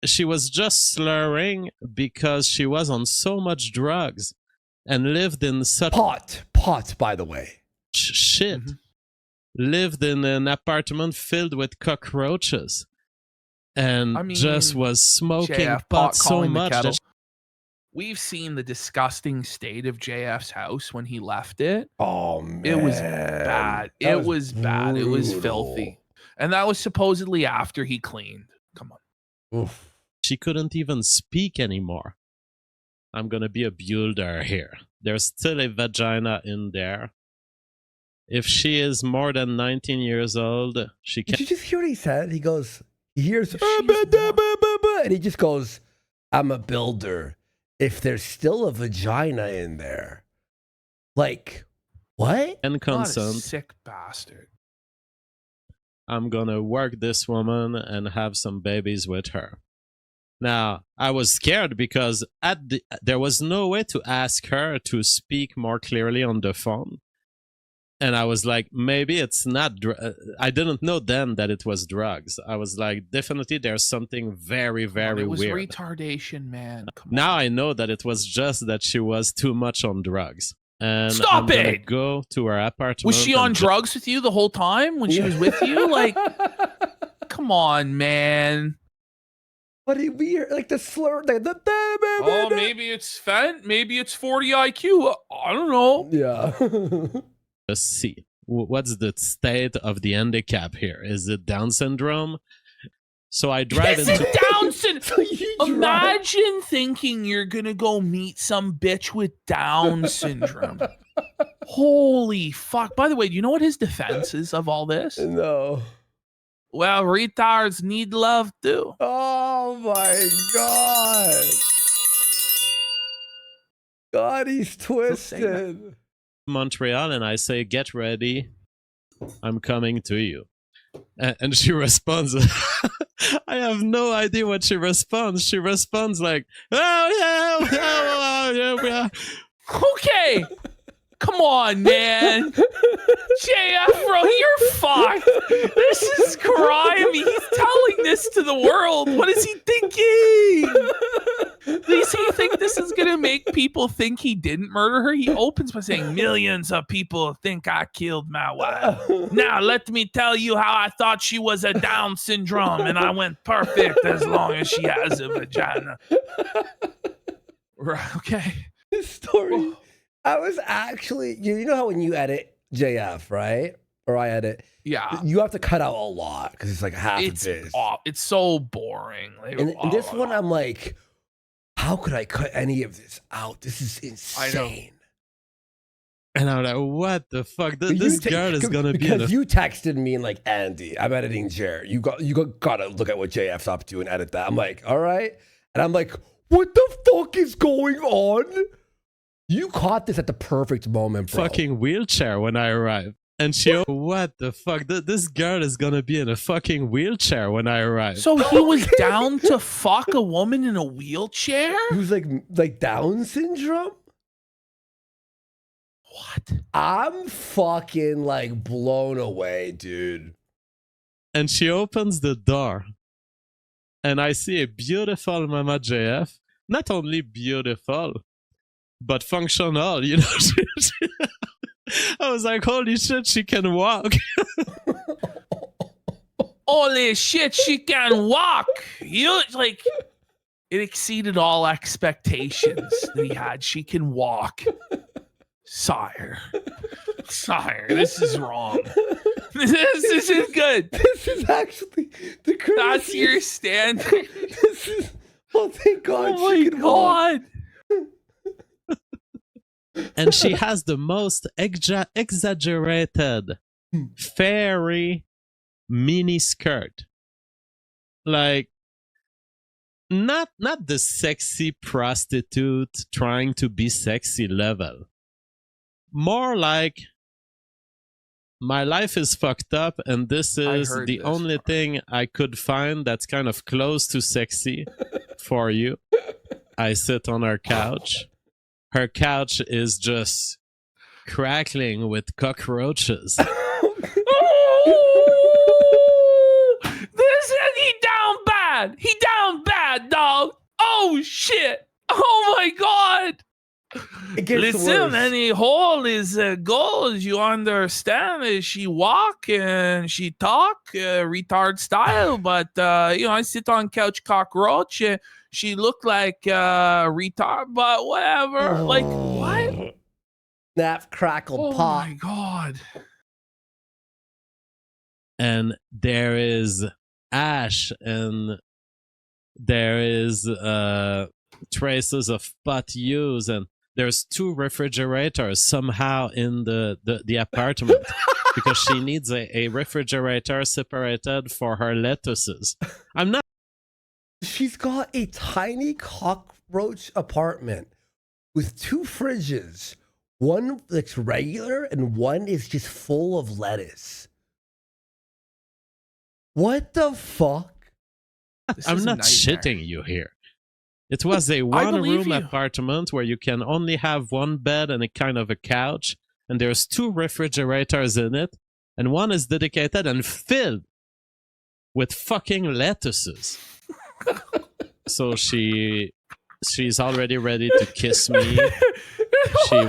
she was just slurring because she was on so much drugs and lived in such pot, by the way. Shit. Lived in an apartment filled with cockroaches and just was smoking pot so much that we've seen the disgusting state of JF's house when he left it. Oh man, it was bad. It was bad. It was filthy, and that was supposedly after he cleaned. Come on. Oof. She couldn't even speak anymore. I'm gonna be a builder here. There's still a vagina in there. If she is more than 19 years old, she can. Did you just hear what he said? He goes, he hears, and he just goes, "I'm a builder. If there's still a vagina in there." Like, what? And consent. Sick bastard. I'm gonna work this woman and have some babies with her. Now, I was scared because there was no way to ask her to speak more clearly on the phone. And I was like, maybe it's not I didn't know then that it was drugs. I was like, definitely there's something very, very weird. It was retardation, man. Come now on. I know that it was just that she was too much on drugs. And Stop I'm gonna it! go to her apartment. Was she on drugs with you the whole time when she was with you? Like, come on, man. But we are like the slur. Oh, maybe it's fent. Maybe it's 40 IQ. I don't know. Yeah. Let's see. What's the state of the handicap here? Is it Down syndrome? So I drive Is into it Down syndrome? Imagine thinking you're gonna go meet some bitch with Down syndrome. Holy fuck. By the way, do you know what his defense is of all this? No. Well, retards need love too. Oh my god. God, he's twisted. Montreal, and I say, get ready. I'm coming to you. And she responds, I have no idea what she responds. She responds like, oh yeah. Okay. Come on, man. JF, bro, you're fucked. This is crime. He's telling this to the world. What is he thinking? Does he think this is going to make people think he didn't murder her? He opens by saying, millions of people think I killed my wife. Now, let me tell you how I thought she was a Down syndrome, and I went perfect as long as she has a vagina. Right, okay. This story... I was actually, you know how when you edit JF, right? Or I edit, yeah, you have to cut out a lot because it's like half it's of this. It's so boring. Like, and this one, I'm like, how could I cut any of this out? This is insane. And I'm like, what the fuck? This girl is gonna be because you texted me and like, Andy, I'm editing Jared. You gotta look at what JF's up to and edit that. I'm like, all right, and I'm like, what the fuck is going on? You caught this at the perfect moment, bro. Fucking wheelchair when I arrived. And she, what the fuck? This girl is gonna be in a fucking wheelchair when I arrive. So he was down to fuck a woman in a wheelchair? He was like Down syndrome? What? I'm fucking like blown away, dude. And she opens the door. And I see a beautiful Mama JF. Not only beautiful, but functional, you know. I was like, holy shit, she can walk. Holy shit, she can walk. You like, It exceeded all expectations that he had. She can walk. Sire, this is wrong. This isn't good. This is actually the craziest. That's your standard. This is. Oh, thank God. Oh she my can walk. God. And she has the most exaggerated fairy mini skirt. Like, not the sexy prostitute trying to be sexy level. More like, my life is fucked up and this is the only thing I could find that's kind of close to sexy for you. I sit on her couch. Her couch is just crackling with cockroaches. He down bad. He down bad, dog. Oh shit. Oh my God. Listen, any hole is gold. You understand? She walk and she talk retard style, but I sit on couch cockroach. She look like retard, but whatever. Oh. Like what? Snap, crackle, pop. Oh my God. And there is ash and there is traces of pot use, and there's 2 refrigerators somehow in the apartment because she needs a refrigerator separated for her lettuces. I'm not. She's got a tiny cockroach apartment with 2 fridges. One that's regular and one is just full of lettuce. What the fuck? I'm not shitting you here. It was a one-room apartment where you can only have 1 bed and a kind of a couch, and there's 2 refrigerators in it, and one is dedicated and filled with fucking lettuces. So she's already ready to kiss me. What do you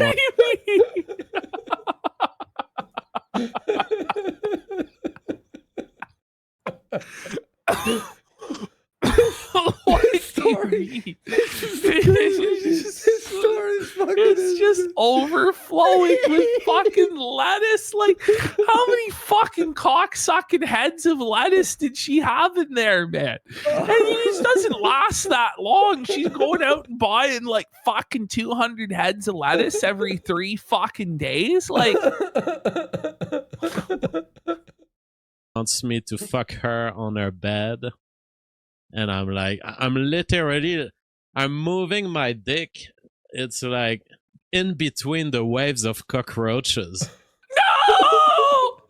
mean? This story is fucking. It's just overflowing with fucking lettuce. Like, how many fucking cocksucking heads of lettuce did she have in there, man? And it just doesn't last that long. She's going out and buying like fucking 200 heads of lettuce every 3 fucking days. Like, wants me to fuck her on her bed, and I'm like, I'm moving my dick. It's like in between the waves of cockroaches. No!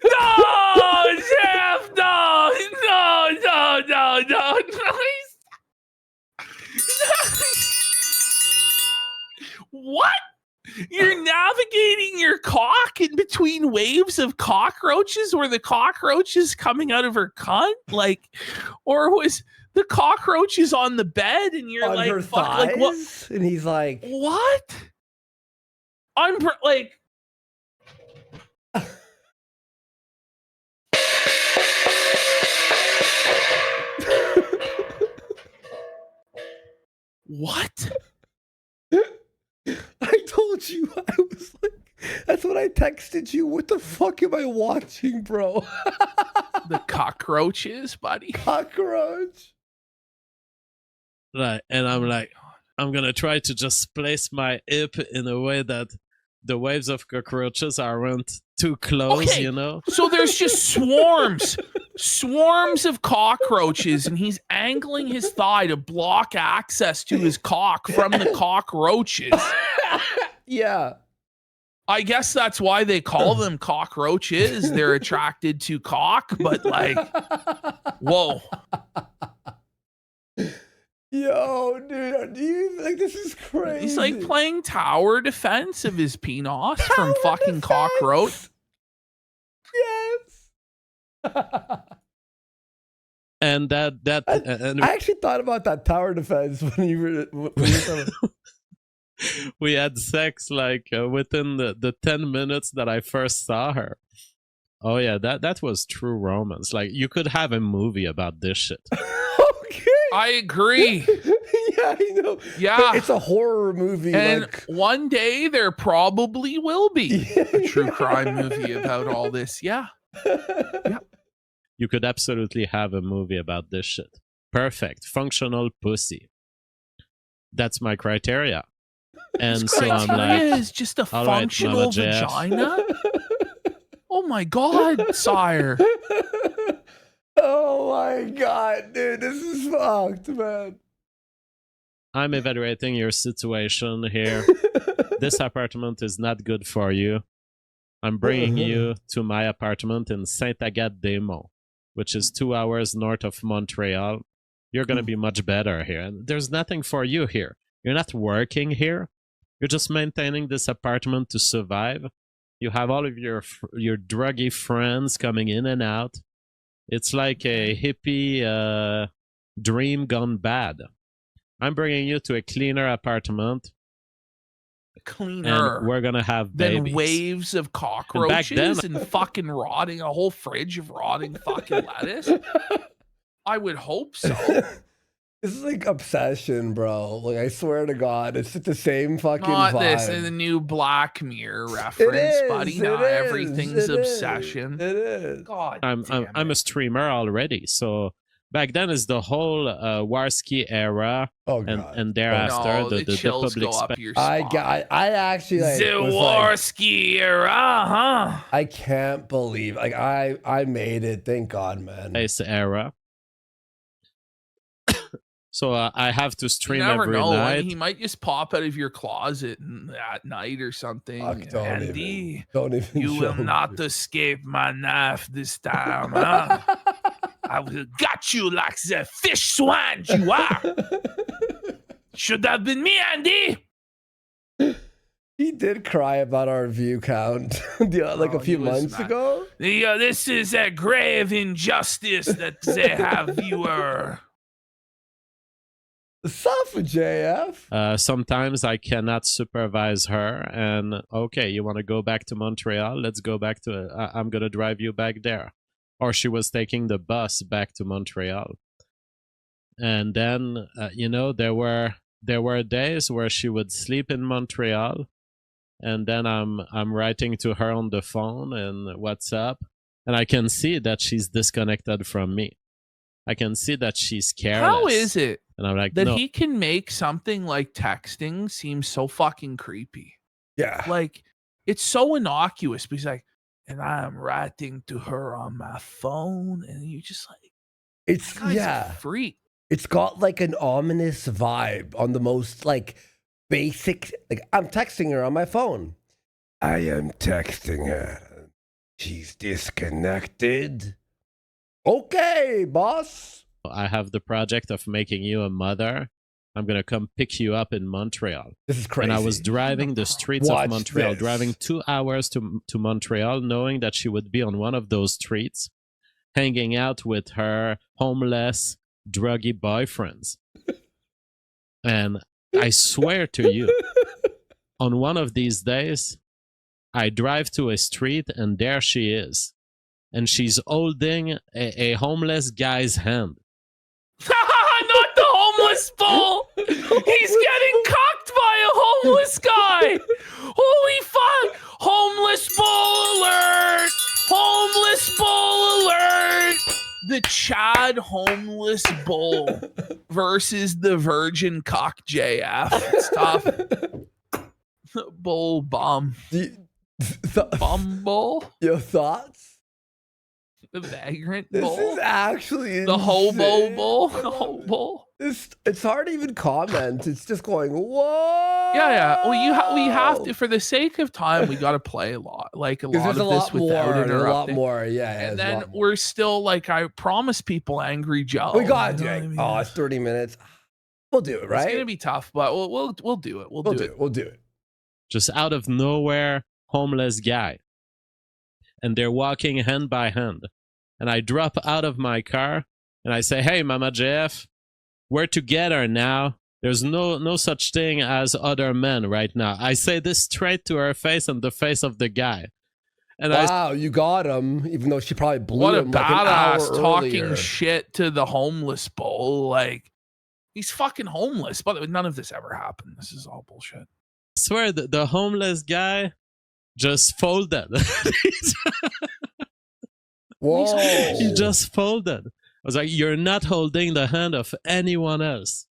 No, Jeff! No! No! What? You're navigating your cock in between waves of cockroaches? Were the cockroaches coming out of her cunt? Like, or was the cockroaches on the bed and you're on like, her fuck, thighs? like what? And he's like, what? Like, what? I told you. I was like, that's what I texted you. What the fuck am I watching, bro? The cockroaches, buddy. Cockroach. Right, and I'm like, I'm gonna try to just place my hip in a way that the waves of cockroaches aren't too close, okay. you know? So there's just swarms of cockroaches, and he's angling his thigh to block access to his cock from the cockroaches. Yeah. I guess that's why they call them cockroaches. They're attracted to cock, but like, whoa. Yo, dude, do you like this is crazy? He's like playing tower defense of his penis from fucking defense. Cockroach. Yes. And I actually thought about that tower defense when you were we had sex like within the 10 minutes that I first saw her. Oh yeah, that was true romance. Like, you could have a movie about this shit. I agree. Yeah, I know. Yeah. It's a horror movie. And like, one day there probably will be a true crime movie about all this. Yeah. You could absolutely have a movie about this shit. Perfect. Functional pussy. That's my criteria. And so I'm Criteria like, is just a all right, functional Mama Jeff. vagina. Oh my God, sire. oh my God, dude, this is fucked, man. I'm evaluating your situation here. This apartment is not good for you. I'm bringing you to my apartment in Saint-Agathe-des-Monts, which is 2 hours north of Montreal. You're going to be much better here. And there's nothing for you here. You're not working here. You're just maintaining this apartment to survive. You have all of your druggy friends coming in and out. It's like a hippie dream gone bad. I'm bringing you to a cleaner apartment. Cleaner. And we're gonna have babies. Then waves of cockroaches and fucking rotting, a whole fridge of rotting fucking lettuce. I would hope so. This is like Obsession, bro. Like, I swear to God, it's the same fucking Not vibe. this in the new Black Mirror reference, buddy. Now everything's Obsession. It is. God, I'm a streamer already, so back then is the whole Warski era, and thereafter the chills public go up spec. your spine. I actually like, Zawarski era, huh? I can't believe I made it. Thank God, man. Space era. So I have to stream You never every know. night. He might just pop out of your closet at night or something. Andy, don't even you will not escape my knife this time, huh? I will got you like the fish swine you are. Should have been me, Andy. He did cry about our view count like a few months ago. This is a grave injustice that they have viewer. Suffer, JF. Sometimes I cannot supervise her, and okay, you want to go back to Montreal? Let's go back to. I'm gonna drive you back there. Or she was taking the bus back to Montreal, and then there were days where she would sleep in Montreal, and then I'm writing to her on the phone and WhatsApp, and I can see that she's disconnected from me. I can see that she's careless. How is it and I'm like, that no. he can make something like texting seem so fucking creepy? Yeah. Like, it's so innocuous, but he's like, and I'm writing to her on my phone, and you're just like, it's a freak. It's got like an ominous vibe on the most like basic. Like, I'm texting her on my phone. I am texting her. She's disconnected. Okay, boss. I have the project of making you a mother. I'm going to come pick you up in Montreal. This is crazy. And I was driving the streets of Montreal, driving 2 hours to Montreal, knowing that she would be on one of those streets, hanging out with her homeless, druggy boyfriends. And I swear to you, on one of these days, I drive to a street and there she is. And she's holding a homeless guy's hand. Not the homeless bull! He's getting cocked by a homeless guy! Holy fuck! Homeless bull alert! Homeless bull alert! The Chad homeless bull versus the virgin cock JF. It's tough. Bull bum. Bum bull? Your thoughts? The vagrant This bull? is actually the hobo insane. bull? The hobo? It's hard to even comment. It's just going, whoa. Yeah. Well, we have to, for the sake of time, we got to play a lot, like a lot of this without interrupting. A lot more, yeah. And then we're still like, I promise people, Angry Joe. We got to do it. Oh, it's 30 minutes. We'll do it, right? It's gonna be tough, but we'll do it. We'll do it. We'll do it. Just out of nowhere, homeless guy. And they're walking hand by hand. And I drop out of my car and I say, hey, Mama Jeff, we're together now. There's no such thing as other men right now. I say this straight to her face and the face of the guy. And wow, you got him, even though she probably blew What a him like an hour badass talking earlier. shit to the homeless bull. Like, he's fucking homeless. But none of this ever happened. This is all bullshit. I swear the homeless guy just folded. Whoa. He just folded. I was like, you're not holding the hand of anyone else.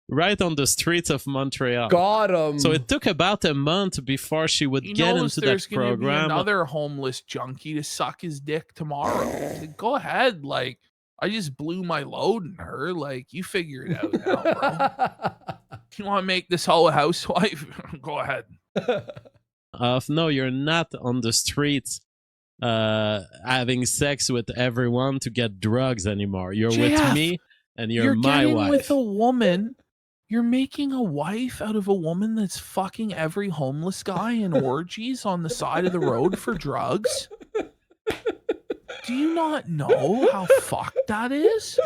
Right on the streets of Montreal. Got him. So it took about a month before she would get into there's that gonna program. be another homeless junkie to suck his dick tomorrow. Like, go ahead. Like, I just blew my load in her. Like, you figure it out now, bro. You want to make this hoe a housewife? Go ahead. No, you're not on the streets having sex with everyone to get drugs anymore. You're Jeff, with me and you're my getting wife. with a woman. You're making a wife out of a woman that's fucking every homeless guy in orgies on the side of the road for drugs. Do you not know how fucked that is?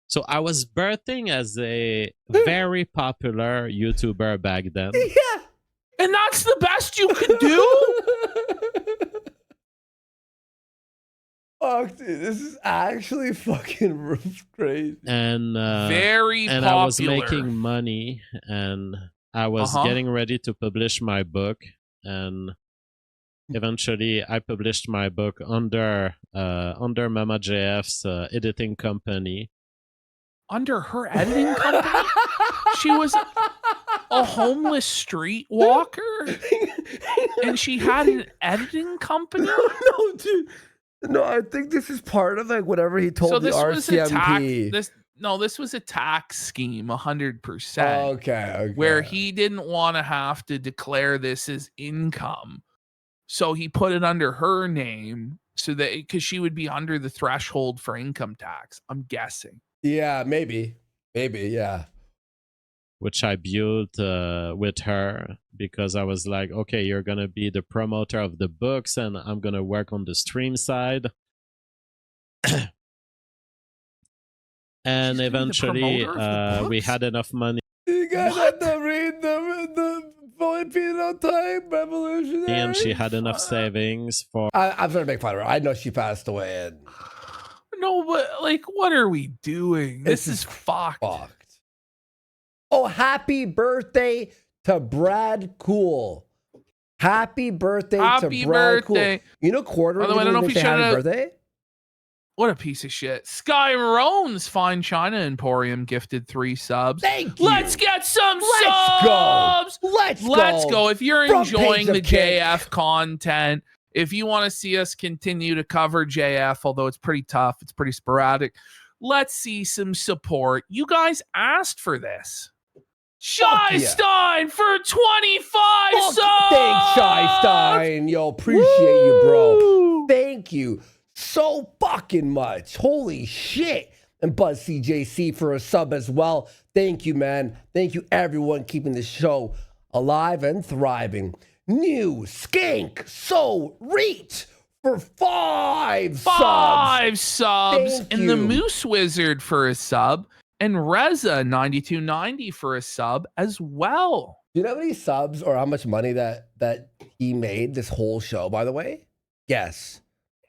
So I was birthing as a very popular YouTuber back then. Yeah. And that's the best you could do? Fuck, dude, this is actually fucking crazy. And Very and popular. I was making money, and I was getting ready to publish my book, and eventually I published my book under Mama JF's editing company. Under her editing company? She was a homeless streetwalker? And she had an editing company? No, dude. No, I think this is part of like whatever he told the RCMP. This was a tax scheme, 100%. Okay. Where he didn't want to have to declare this as income. So he put it under her name so that because she would be under the threshold for income tax, I'm guessing. Yeah, maybe, yeah. Which I built with her because I was like, okay, you're going to be the promoter of the books and I'm going to work on the stream side. And eventually we had enough money. You guys had to read the Filipino Time Revolutionary. And she had enough savings for... I'm trying to make fun of her. I know she passed away. And no, but like, what are we doing? This is fucked. Oh, happy birthday to Brad Cool. Happy birthday to Brad Cool. You know, Quarter. By the way, I don't know if you should have. Birthday. What a piece of shit. Sky Roan's Fine China Emporium gifted 3 subs. Thank you. Let's get some subs. Let's go. If you're Front enjoying page the of Kick. JF content, if you want to see us continue to cover JF, although it's pretty tough, it's pretty sporadic, let's see some support. You guys asked for this. Shy Stein for 25 subs. Thanks, Shy Stein. Yo, appreciate you, bro. Thank you so fucking much. Holy shit. And Buzz CJC for a sub as well. Thank you, man. Thank you, everyone, keeping the show alive and thriving. New Skank So Reach for 5 subs. 5 subs. Thank And the you. Moose Wizard for a sub. And Reza 9290 for a sub as well. Do you know how many subs or how much money that he made this whole show, by the way? Yes.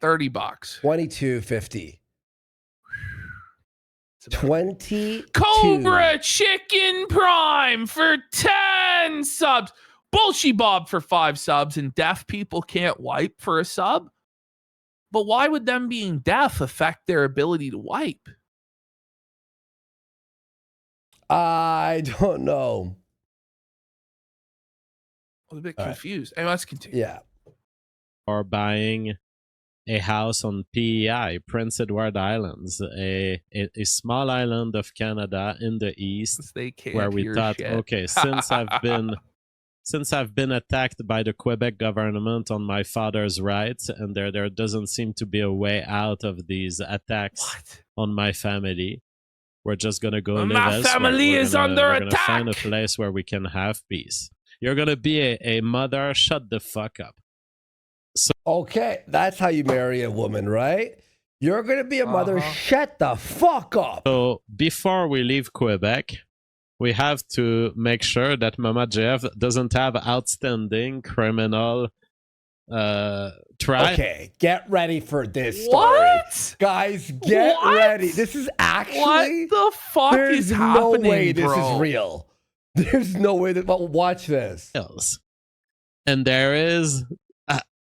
$30. $22.50. 20 Cobra Chicken Prime for 10 subs. Bullshit Bob for 5 subs. And deaf people can't wipe for a sub. But why would them being deaf affect their ability to wipe? I don't know. I'm a bit confused. Hey, let's continue. Yeah. Or buying a house on PEI, Prince Edward Islands, a small island of Canada in the east, where we thought, okay, since I've been attacked by the Quebec government on my father's rights, and there doesn't seem to be a way out of these attacks on my family. We're just gonna go live elsewhere. My family is under we're attack. gonna find a place where we can have peace. You're gonna be a mother. Shut the fuck up. So, okay, that's how you marry a woman, right? You're gonna be a mother. Shut the fuck up. So before we leave Quebec, we have to make sure that Mama JF doesn't have outstanding criminal trial. Okay, get ready for this story. What? Guys, get What? ready. This is actually... What the fuck There's is happening, no way this bro? is real. There's no way that... Well, watch this. And there is...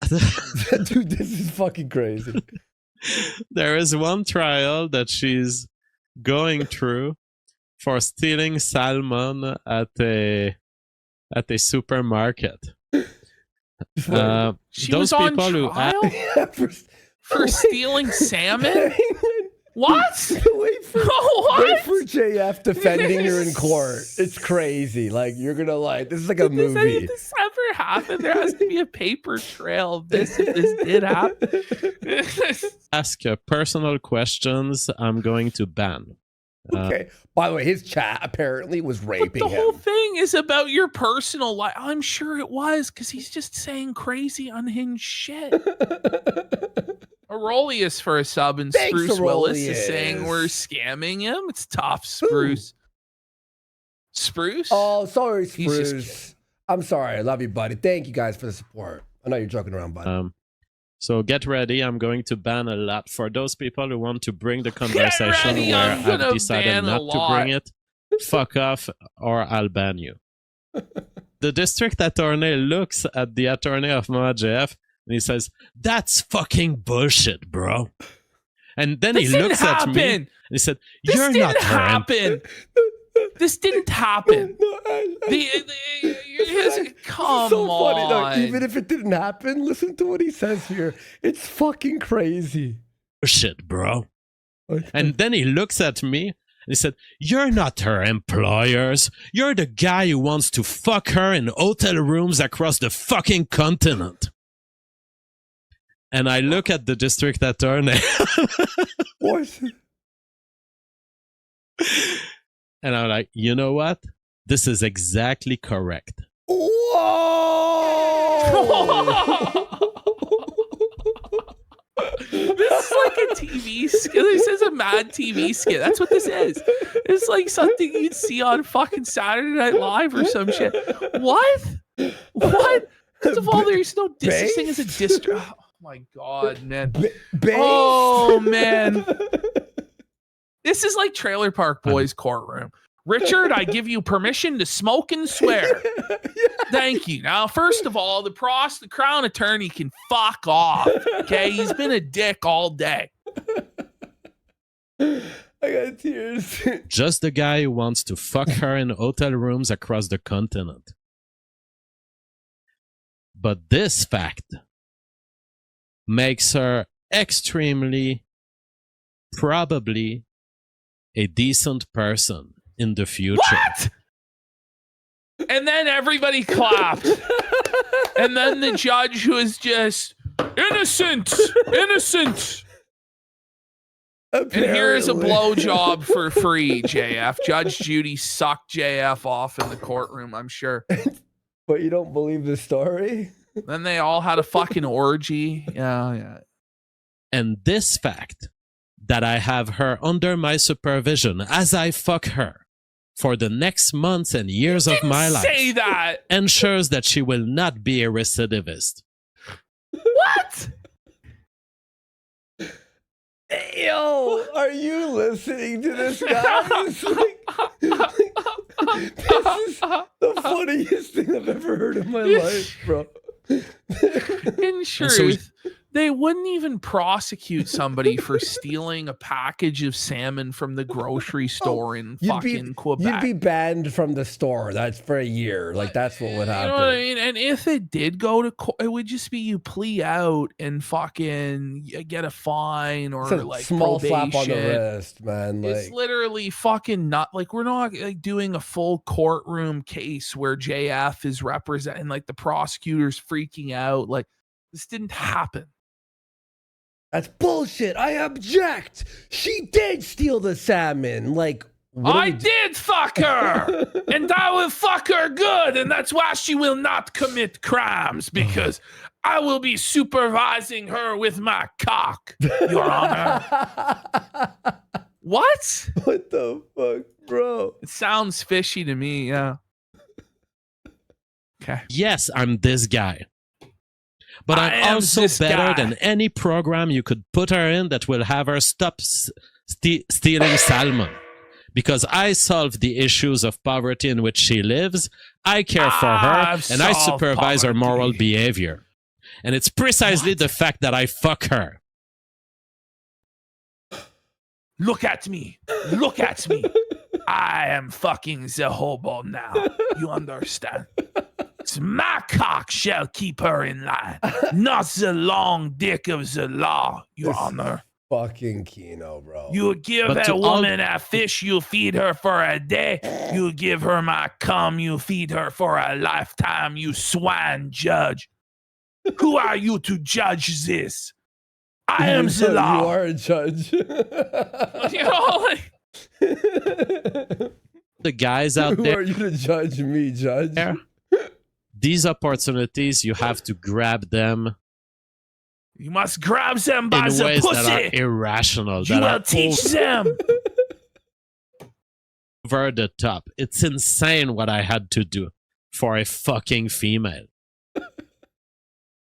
Dude, this is fucking crazy. There is one trial that she's going through for stealing salmon at a supermarket. She those was on people who trial for stealing salmon? What? Wait for JF defending her in court. It's crazy. Like, you're gonna like, this is like a movie. If this ever happened, there has to be a paper trail of this if this did happen. ask personal questions, I'm going to ban. Okay. By the way, his chat apparently was raping But the whole thing is about your personal life. I'm sure it was, because he's just saying crazy, unhinged shit. Aurelius for a sub, and Thanks, Spruce Willis is Aurelius. saying we're scamming him. It's tough, Spruce. Spruce? Oh, sorry, He's just Spruce. I'm sorry. I love you, buddy. Thank you guys for the support. I know you're joking around, buddy. So get ready. I'm going to ban a lot for those people who want to bring the conversation ready, where I'm gonna I've decided ban a not to lot. bring it. Fuck off, or I'll ban you. The district attorney looks at the attorney of Mama JF and he says, "That's fucking bullshit, bro." And then he looks at me and he said, "You're not her." happen. This didn't happen. Come so funny. No, on. even if it didn't happen, listen to what he says here. It's fucking crazy. Shit, bro. And then he looks at me and he said, "You're not her employers. You're the guy who wants to fuck her in hotel rooms across the fucking continent." And I look at the district attorney. What? And I'm like, you know what? This is exactly correct. Whoa! This is like a TV skit. This is a mad TV skit. That's what this is. It's like something you'd see on fucking Saturday Night Live or some shit. What? What? First of all, there's no such thing as a district. Oh my god, man. Oh man. This is like Trailer Park Boys courtroom. Richard, I give you permission to smoke and swear. Thank you. Now, first of all, the crown attorney can fuck off. Okay, he's been a dick all day. I got tears. Just the guy who wants to fuck her in hotel rooms across the continent. But this fact makes her extremely, probably, a decent person in the future. What? And then everybody clapped. And then the judge, who is just innocent. And here's a blowjob for free, JF. Judge Judy sucked JF off in the courtroom, I'm sure. But you don't believe the story? Then they all had a fucking orgy. Yeah. And this fact, that I have her under my supervision as I fuck her for the next months and years of my life, say that, ensures that she will not be a recidivist. What? Yo, are you listening to this, guys? This is the funniest thing I've ever heard in my life, bro. In truth, they wouldn't even prosecute somebody for stealing a package of salmon from the grocery store in fucking Quebec. You'd be banned from the store. That's for a year. Like, that's what would happen. You know what I mean? And if it did go to court, it would just be you plea out and fucking get a fine or like small probation. slap on the wrist, man. Like, it's literally fucking not like we're not like doing a full courtroom case where JF is representing, like the prosecutor's freaking out. Like, this didn't happen. that's bullshit. I object. She did steal the salmon. Like, I did fuck her, and I will fuck her good, and that's why she will not commit crimes, because I will be supervising her with my cock, Your Honor. What? What the fuck, bro? It sounds fishy to me. Yeah. Okay. Yes, I'm this guy. But I I'm am also this better guy. than any program you could put her in that will have her stop stealing salmon. Because I solve the issues of poverty in which she lives, I care for her, and I supervise her moral behavior. And it's precisely the fact that I fuck her. Look at me. Look at me. I am fucking the hobo now. You understand? It's my cock shall keep her in line, not the long dick of the law, Your Honor. Fucking Kino, bro. You give But a woman a fish, you feed her for a day. You give her my cum, you feed her for a lifetime, you swine judge. Who are you to judge this? I am the law. You are a judge. You know, like, The guys out Who there, are you to judge me, judge? these opportunities, you have to grab them you must grab them by in the ways that are pussy. irrational, You that will are teach them. over the top. It's insane what I had to do for a fucking female.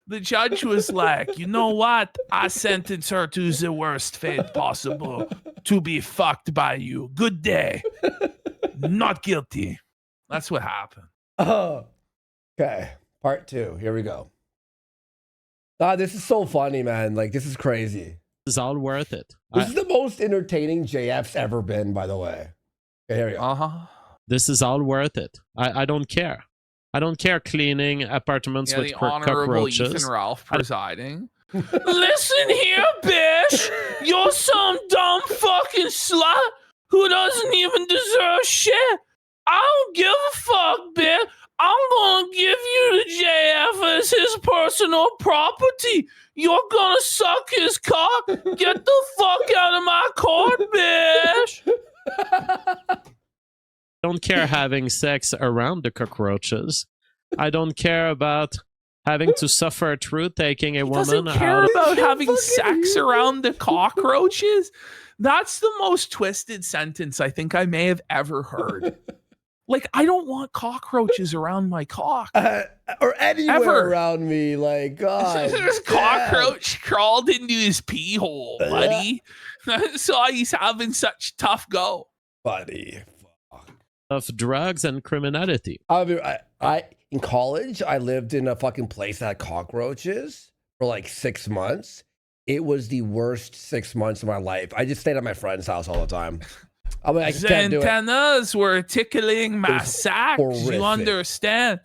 The judge was like, you know what? I sentence her to the worst fate possible, to be fucked by you. Good day. Not guilty. That's what happened. Oh, okay. Part 2. Here we go. This is so funny, man. Like, this is crazy. It's all worth it. This is the most entertaining JF's ever been, by the way. Okay, here we go. Uh-huh. This is all worth it. I don't care. I don't care cleaning apartments with The honorable cockroaches. Ethan Ralph presiding. Listen here, bitch. You're some dumb fucking slut who doesn't even deserve shit. I don't give a fuck, bitch. I'm gonna give you to JF as his personal property. You're gonna suck his cock. Get the fuck out of my court, bitch. Don't care having sex around the cockroaches. I don't care about having to suffer through taking a woman Doesn't care out. about having sex around the cockroaches. That's the most twisted sentence I think I may have ever heard. Like, I don't want cockroaches around my cock. Or anywhere Ever. around me. Like, God. This cockroach crawled into his pee hole, buddy. So he's having such tough go. Buddy. Of drugs and criminality. I in college, I lived in a fucking place that had cockroaches for like 6 months. It was the worst 6 months of my life. I just stayed at my friend's house all the time. I'm like, I The can't do it. antennas were tickling my was sack. horrific. You understand?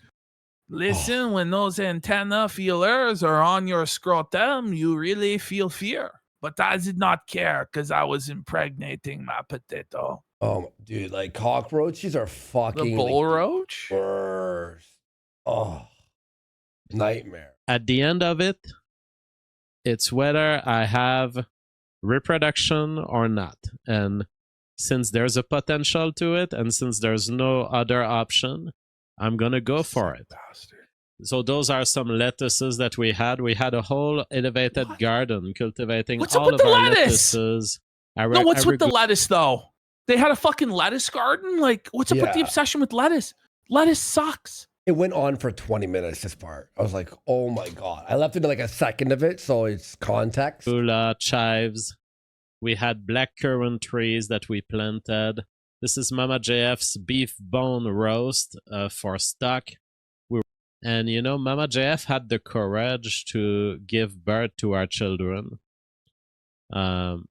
Listen, when those antenna feelers are on your scrotum, you really feel fear. But I did not care because I was impregnating my potato. Oh, dude, like cockroaches are The fucking bull roach? worst. Oh, nightmare. At the end of it, it's whether I have reproduction or not. And since there's a potential to it, and since there's no other option, I'm going to go for it. So those are some lettuces that we had. We had a whole elevated garden cultivating What's up all with of the our lettuce? lettuces. No, what's with the lettuce, though? They had a fucking lettuce garden? Like, what's up with the Yeah. obsession with lettuce? Lettuce sucks. It went on for 20 minutes, this part. I was like, oh my God. I left into like a second of it, so it's context. Bula, chives. We had blackcurrant trees that we planted. This is Mama JF's beef bone roast for stock. And you know, Mama JF had the courage to give birth to our children in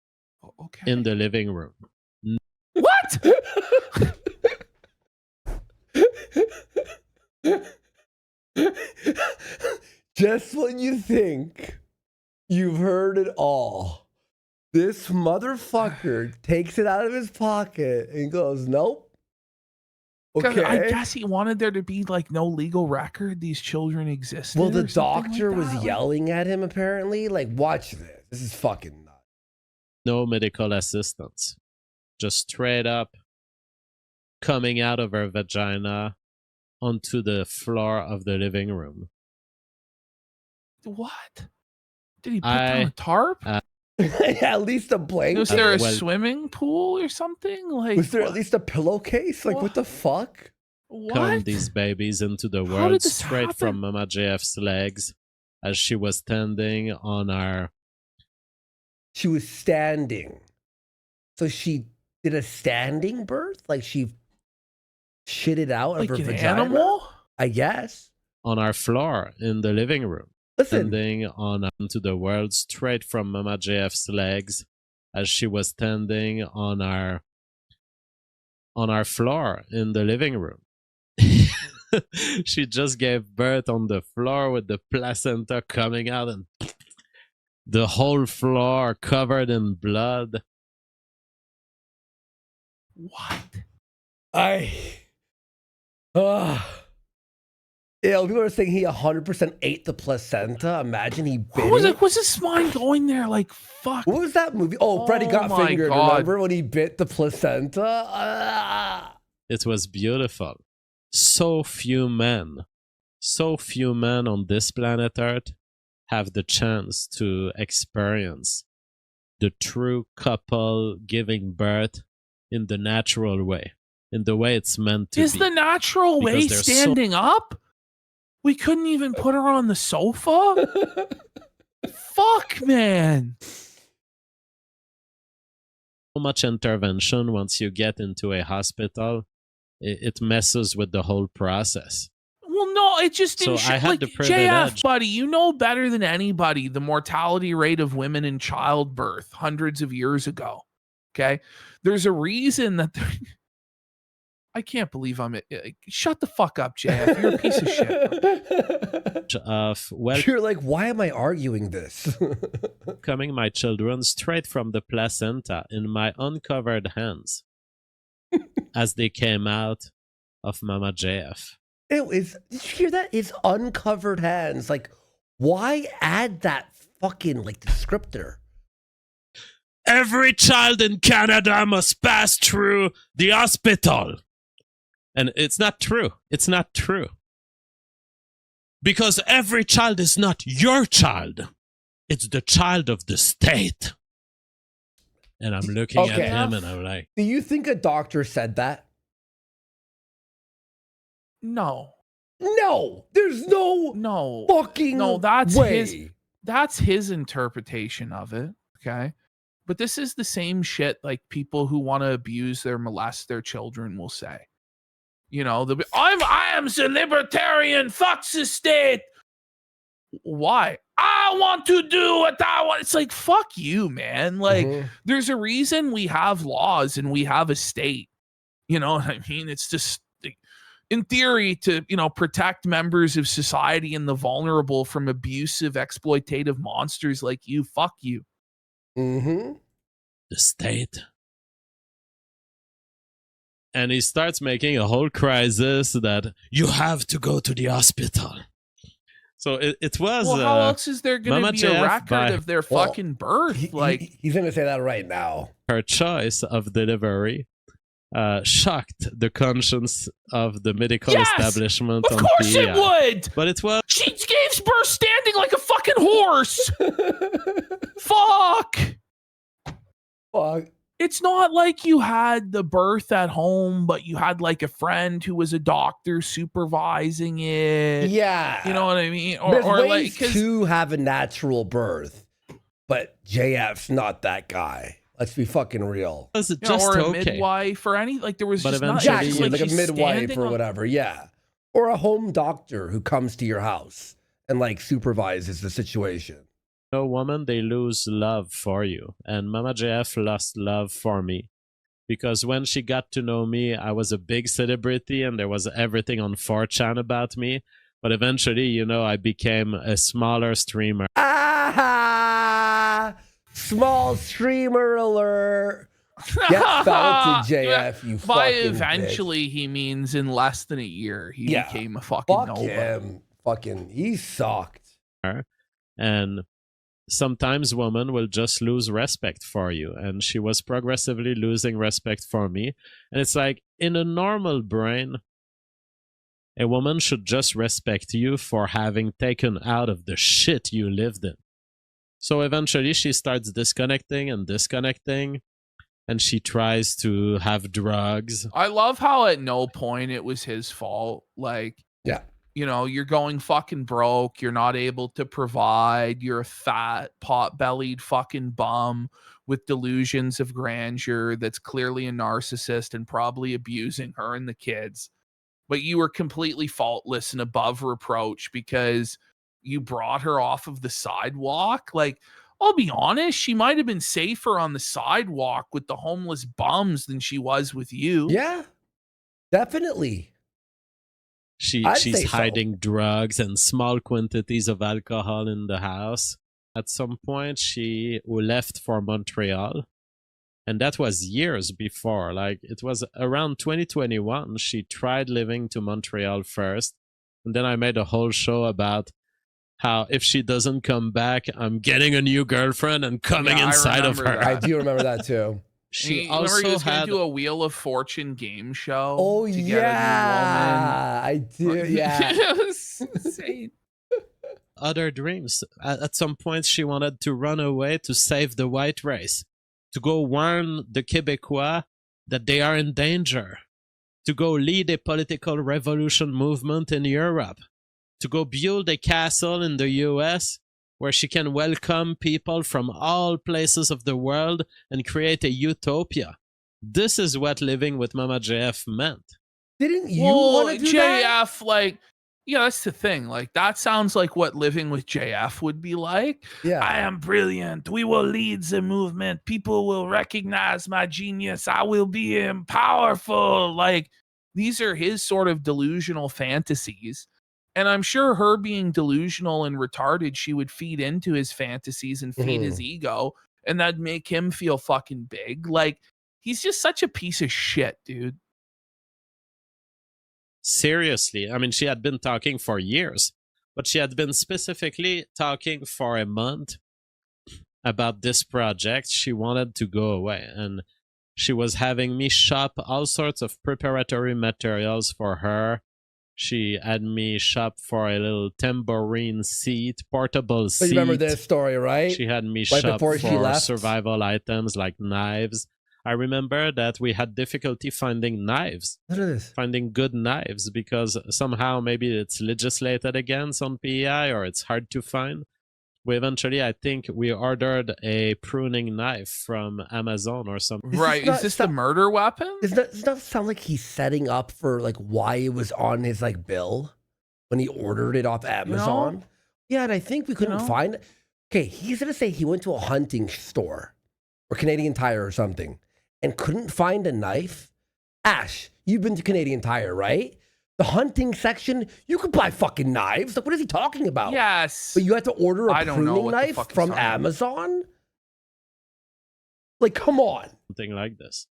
the living room. What? Just when you think you've heard it all, this motherfucker takes it out of his pocket and goes, nope. 'Cause Okay. I guess he wanted there to be like no legal record these children existed. Well, the or something doctor like was that. yelling at him, apparently. Like, watch this. This is fucking nuts. No medical assistance. Just straight up coming out of her vagina onto the floor of the living room. What? Did he put down a tarp? At least a blanket. Was there a swimming pool or something? Like, was there at least a pillowcase? Like, what the fuck? Come What? these babies into the How world did this straight happen? from Mama JF's legs as she was standing on our... She was standing. So she did a standing birth? Like she shitted out Like of her an vagina? animal? I guess. on our floor in the living room. Listen. Standing on into the world straight from Mama JF's legs as she was standing on our floor in the living room. She just gave birth on the floor with the placenta coming out and the whole floor covered in blood. What? People are saying he 100% ate the placenta. Imagine he bit it. Was his mind going there? Like, fuck. What was that movie? Oh, Freddy got my fingered. God. Remember when he bit the placenta? It was beautiful. So few men on this planet Earth have the chance to experience the true couple giving birth in the natural way, in the way it's meant to be. Is the natural way Because they're standing up? We couldn't even put her on the sofa? Fuck, man. So much intervention once you get into a hospital, it messes with the whole process. Well, no, it just So didn't. I had Like, the JF, privilege. buddy, you know better than anybody the mortality rate of women in childbirth hundreds of years ago. Okay, there's a reason that. I can't believe I'm. Shut the fuck up, JF. You're a piece of shit. You're like, why am I arguing this? Coming my children straight from the placenta in my uncovered hands as they came out of Mama JF. Did you hear that? His uncovered hands. Like, why add that fucking like descriptor? Every child in Canada must pass through the hospital. And it's not true. It's not true. Because every child is not your child. It's the child of the state. And I'm looking at him and I'm like... Do you think a doctor said that? No. No. There's no fucking way. That's his interpretation of it. Okay. But this is the same shit like people who want to abuse molest their children will say. You know, I am the libertarian, fuck the state. Why? I want to do what I want. It's like, fuck you, man. Like, there's a reason we have laws and we have a state. You know what I mean? It's just, in theory, to, protect members of society and the vulnerable from abusive, exploitative monsters like you. Fuck you. Mm-hmm. The state. And he starts making a whole crisis that you have to go to the hospital. So it was... Well, how else is there going to be a record of their fucking birth? He's going to say that right now. Her choice of delivery shocked the conscience of the medical establishment. Of course it would! But it was... She gave birth standing like a fucking horse! Fuck! It's not like you had the birth at home, but you had like a friend who was a doctor supervising it. Yeah. You know what I mean? There's or ways to have a natural birth, but JF's not that guy. Let's be fucking real. Was it just or a midwife or any, like there was just not like a midwife or whatever. Yeah. Or a home doctor who comes to your house and like supervises the situation. No woman, they lose love for you. And Mama JF lost love for me. Because when she got to know me, I was a big celebrity and there was everything on 4chan about me. But eventually, I became a smaller streamer. Ah! Small streamer alert. Get found to JF, you By fucking eventually, bitch. He means in less than a year, he became a fucking Fuck nobody. him. Fucking, he sucked. And sometimes women will just lose respect for you. And she was progressively losing respect for me. And it's like, in a normal brain, a woman should just respect you for having taken out of the shit you lived in. So eventually she starts disconnecting, and she tries to have drugs. I love how at no point it was his fault. Like, Yeah. you know, you're going fucking broke. You're not able to provide. You're a fat, pot-bellied fucking bum with delusions of grandeur that's clearly a narcissist and probably abusing her and the kids. But you were completely faultless and above reproach because you brought her off of the sidewalk. Like, I'll be honest, she might have been safer on the sidewalk with the homeless bums than she was with you. Yeah, definitely. She's hiding drugs and small quantities of alcohol in the house. At some point, she left for Montreal. And that was years before. Like, it was around 2021. She tried living to Montreal first. And then I made a whole show about how if she doesn't come back, I'm getting a new girlfriend and coming inside of her. that. I do remember that too. She Remember he also was going had to do a Wheel of Fortune game show. Oh, to get a new yeah. I do. Yeah. It was insane. other dreams. At some point, she wanted to run away to save the white race, to go warn the Québécois that they are in danger, to go lead a political revolution movement in Europe, to go build a castle in the US where she can welcome people from all places of the world and create a utopia. This is what living with Mama JF meant. Didn't you want to do that? JF, like, yeah, that's the thing. Like, that sounds like what living with JF would be like. Yeah. I am brilliant. We will lead the movement. People will recognize my genius. I will be powerful. Like, these are his sort of delusional fantasies. And I'm sure her being delusional and retarded, she would feed into his fantasies and feed his ego. And that'd make him feel fucking big. Like, he's just such a piece of shit, dude. Seriously, I mean, she had been talking for years, but she had been specifically talking for a month about this project. She wanted to go away, and she was having me shop all sorts of preparatory materials for her. She had me shop for a little tambourine seat, portable seat. You remember this story, right? She had me Right shop before she for left? survival items like knives. I remember that we had difficulty finding knives, Look at this. finding good knives, because somehow maybe it's legislated against on PEI or it's hard to find. We eventually, I think, we ordered a pruning knife from Amazon or something. Right. Is this the murder weapon? Does that sound like he's setting up for like why it was on his like bill when he ordered it off Amazon? Yeah, and I think we couldn't find it. Okay, he's gonna say he went to a hunting store or Canadian Tire or something and couldn't find a knife. Ash, you've been to Canadian Tire, right? The hunting section, you could buy fucking knives. Like, what is he talking about? Yes. But you had to order I a don't know pruning what the knife fuck he's from talking about. Amazon? Like, come on. Something like this.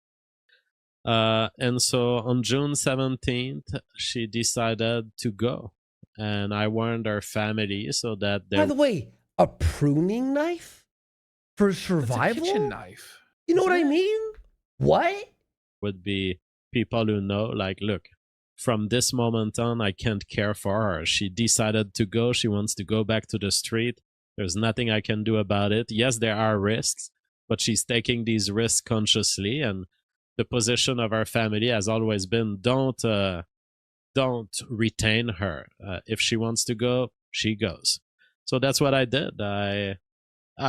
And so on June 17th, she decided to go. And I warned her family so that By the way, a pruning knife for It's a survival? kitchen knife. You know what I mean? What? would be people who know, like, look, from this moment on, I can't care for her. She decided to go. She wants to go back to the street. There's nothing I can do about it. Yes, there are risks, but she's taking these risks consciously. And the position of our family has always been, don't retain her. If she wants to go, she goes. So that's what I did. I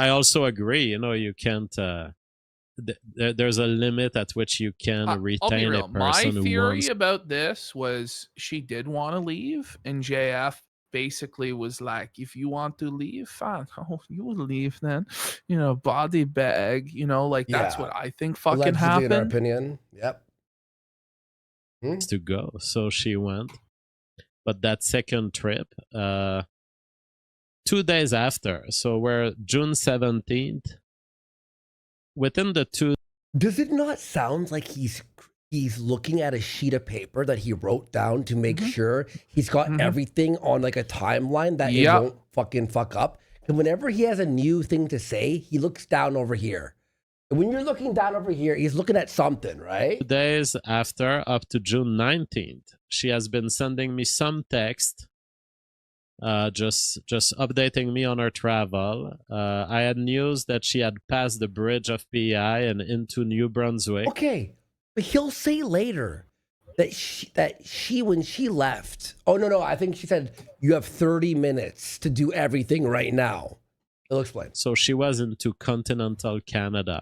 also agree, you can't, there's a limit at which you can I'll be retain real. a person My who theory wants. about this was she did want to leave, and JF basically was like, if you want to leave, fine. Oh, you will leave then. Body bag, like that's Yeah. what I think fucking Allegedly, in our happened. opinion. Yep. To go. So she went. But that second trip, 2 days after, so we're June 17th, within the 2 Does it not sound like he's looking at a sheet of paper that he wrote down to make sure he's got everything on like a timeline that it Yep. won't fucking fuck up? And whenever he has a new thing to say, he looks down over here. And when you're looking down over here, he's looking at something, right? 2 days after, up to June 19th, she has been sending me some text just updating me on her travel. I had news that she had passed the bridge of PEI and into New Brunswick. Okay, but he'll say later that she when she left. Oh no, I think she said you have 30 minutes to do everything right now. He'll explain. So she was into continental Canada.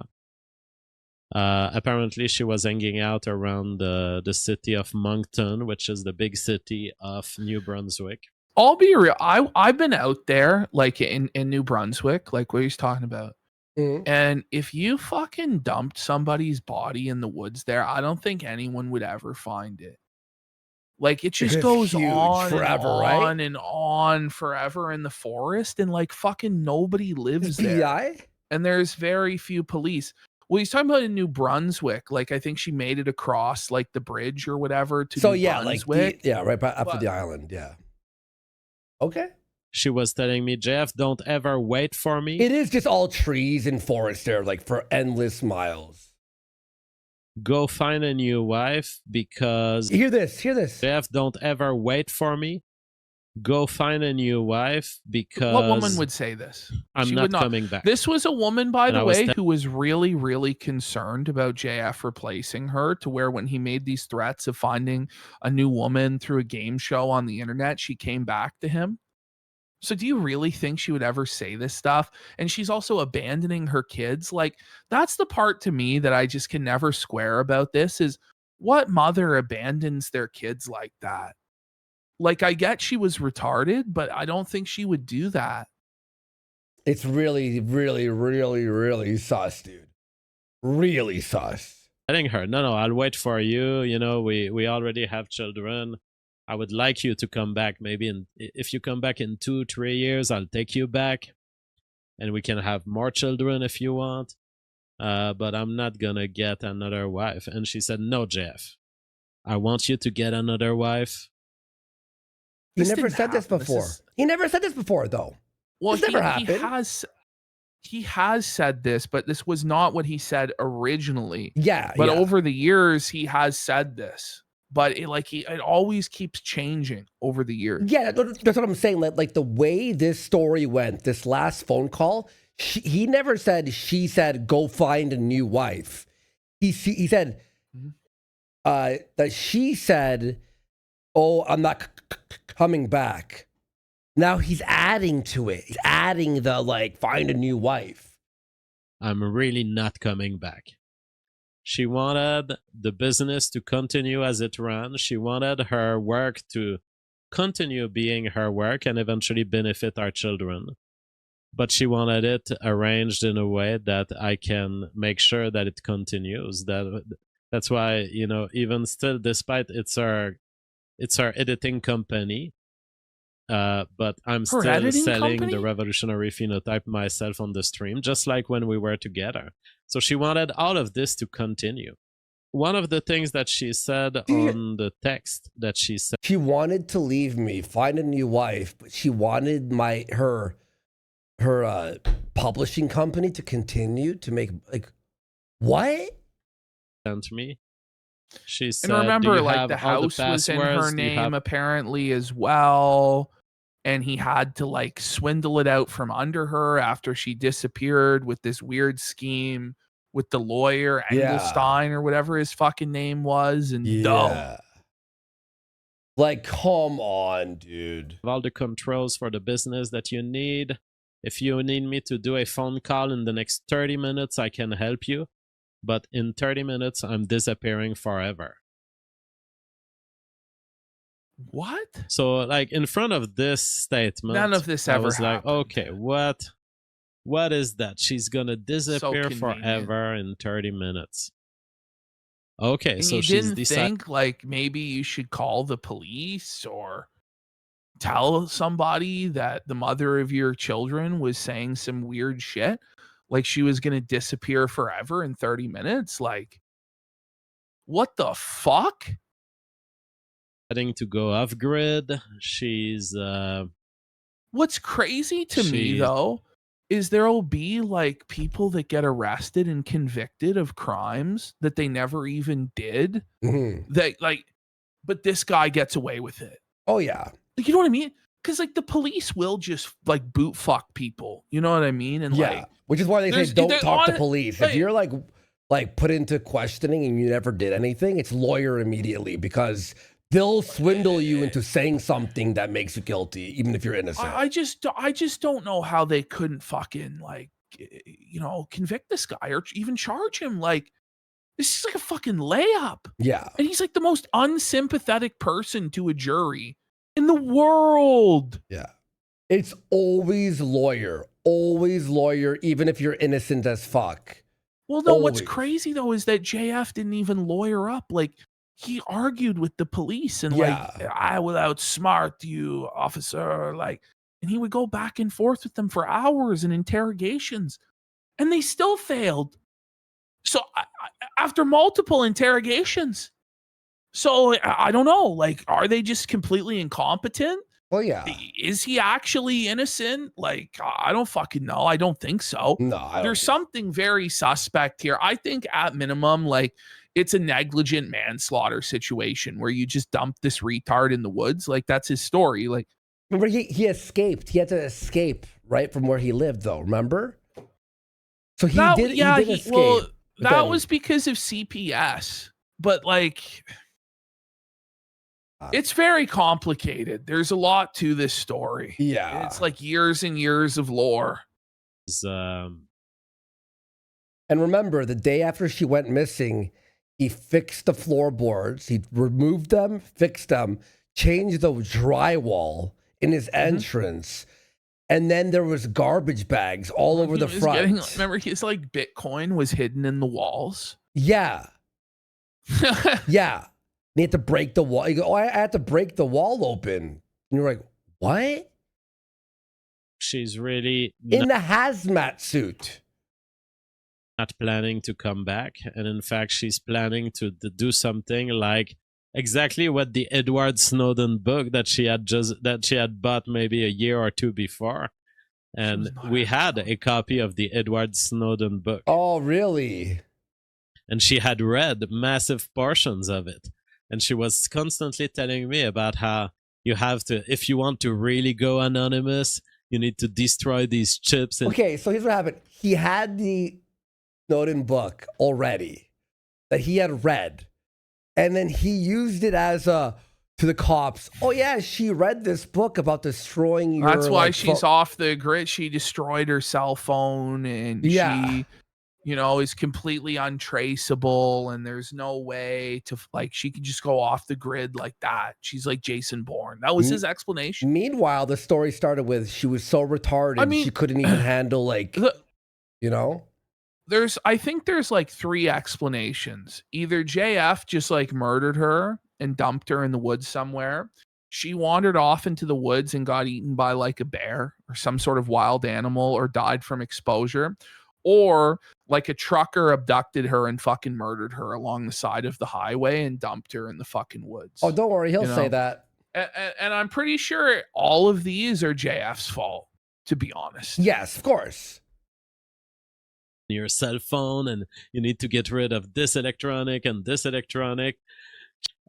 Apparently, she was hanging out around the city of Moncton, which is the big city of New Brunswick. I'll be real. I've been out there, like in New Brunswick, like what he's talking about. And if you fucking dumped somebody's body in the woods there, I don't think anyone would ever find it. Like it just goes on forever, and right? on and on forever in the forest, and like fucking nobody lives there. PEI? And there's very few police. Well, he's talking about in New Brunswick. Like I think she made it across like the bridge or whatever to New Brunswick. Like right after the island. Yeah. Okay. She was telling me, Jeff, don't ever wait for me. It is just all trees and forest there, like for endless miles. Go find a new wife because... Hear this. Jeff, don't ever wait for me. Go find a new wife because... What woman would say this? I'm not coming back. This was a woman, by the way, who was really, really concerned about JF replacing her, to where when he made these threats of finding a new woman through a game show on the internet, she came back to him. So do you really think she would ever say this stuff? And she's also abandoning her kids. Like, that's the part to me that I just can never square about this, is what mother abandons their kids like that? Like, I get she was retarded, but I don't think she would do that. It's really, really, really, really sus, dude. Really sus. Telling her, no, I'll wait for you. You know, we already have children. I would like you to come back. Maybe if you come back in 2-3 years, I'll take you back and we can have more children if you want. But I'm not going to get another wife. And she said, no, Jeff, I want you to get another wife. He never said this before. He never said this before, though. Well, this never happened. He has said this, but this was not what he said originally. Yeah. But over the years, he has said this. But it always keeps changing over the years. Yeah, that's what I'm saying. Like the way this story went, this last phone call, he never said, she said, go find a new wife. He said that she said, oh, I'm not coming back. Now he's adding to it. He's adding the find a new wife. I'm really not coming back. She wanted the business to continue as it ran. She wanted her work to continue being her work and eventually benefit our children. But she wanted it arranged in a way that I can make sure that it continues. That's why, even still, despite it's our editing company, but I'm still selling the revolutionary phenotype myself on the stream, just like when we were together. So she wanted all of this to continue. One of the things that she said on the text that she said, she wanted to leave me, find a new wife, but she wanted her publishing company to continue to make what? Sent me. She said, and remember, the house was in her name apparently as well. And he had to swindle it out from under her after she disappeared with this weird scheme with the lawyer Engelstein or whatever his fucking name was. And come on, dude. All the controls for the business that you need. If you need me to do a phone call in the next 30 minutes, I can help you. But in 30 minutes, I'm disappearing forever. What? So, in front of this statement, none of this ever was happened. Okay, what is that? She's gonna disappear forever in 30 minutes. Okay, and so you she's didn't think maybe you should call the police or tell somebody that the mother of your children was saying some weird shit, like she was gonna disappear forever in 30 minutes? What the fuck? Heading to go off grid. She's what's crazy to me though is there'll be people that get arrested and convicted of crimes that they never even did. Mm-hmm. But this guy gets away with it. Oh yeah. You know what I mean? because like the police will just like boot fuck people. You know what I mean? And Yeah, like, which is why they say there's- don't there- talk to on- police. like- If you're like put into questioning and you never did anything, it's lawyer immediately because they'll swindle you into saying something that makes you guilty, even if you're innocent. I just don't know how they couldn't fucking like, convict this guy or even charge him. Like, this is like a fucking layup. Yeah. And he's like the most unsympathetic person to a jury in the world. Yeah. It's always lawyer, even if you're innocent as fuck. Well, no, what's Always. crazy though is that JF didn't even lawyer up. Like, he argued with the police and Yeah. like, I will outsmart you, officer. Like, and he would go back and forth with them for hours in interrogations, and they still failed. So after multiple interrogations, so I don't know. Like, are they just completely incompetent? Well, yeah. Is he actually innocent? Like, I don't fucking know. I don't think so. No, I don't There's think- something very suspect here. I think at minimum, like, it's a negligent manslaughter situation where you just dump this retard in the woods. Like, that's his story. Like, Remember, he escaped. He had to escape right from where he lived, though. Remember? So he did escape. Well, but that then- was because of CPS. But like, it's very complicated. There's a lot to this story. Yeah. It's like years and years of lore. And remember, the day after she went missing, he fixed the floorboards. He removed them, fixed them, changed the drywall in his entrance. And then there was garbage bags all over the He was front. remember, his like Bitcoin was hidden in the walls. Yeah. Yeah. They had to break the wall. You go, oh, I had to break the wall open. And you're like, what? She's really In the hazmat suit. not planning to come back, and in fact she's planning to do something like exactly what the Edward Snowden book that she had bought maybe a year or two before, and we had a copy of the Edward Snowden book. Oh, really? And she had read massive portions of it, and she was constantly telling me about how you have to, if you want to really go anonymous, you need to destroy these chips. And Okay, so here's what happened. He had the Snowden book already that he had read, and then he used it as to the cops. Oh yeah, she read this book about destroying your. That's why like, she's off the grid. She destroyed her cell phone, and Yeah. she, is completely untraceable. And there's no way to she could just go off the grid like that. She's like Jason Bourne. That was his explanation. Meanwhile, the story started with she was so retarded I mean, she couldn't even handle I think there's like three explanations. Either JF just like murdered her and dumped her in the woods somewhere. She wandered off into the woods and got eaten by like a bear or some sort of wild animal or died from exposure. Or like a trucker abducted her and fucking murdered her along the side of the highway and dumped her in the fucking woods. Oh, don't worry, he'll say that. And I'm pretty sure all of these are JF's fault, to be honest. Yes, of course. your cell phone, and you need to get rid of this electronic and this electronic.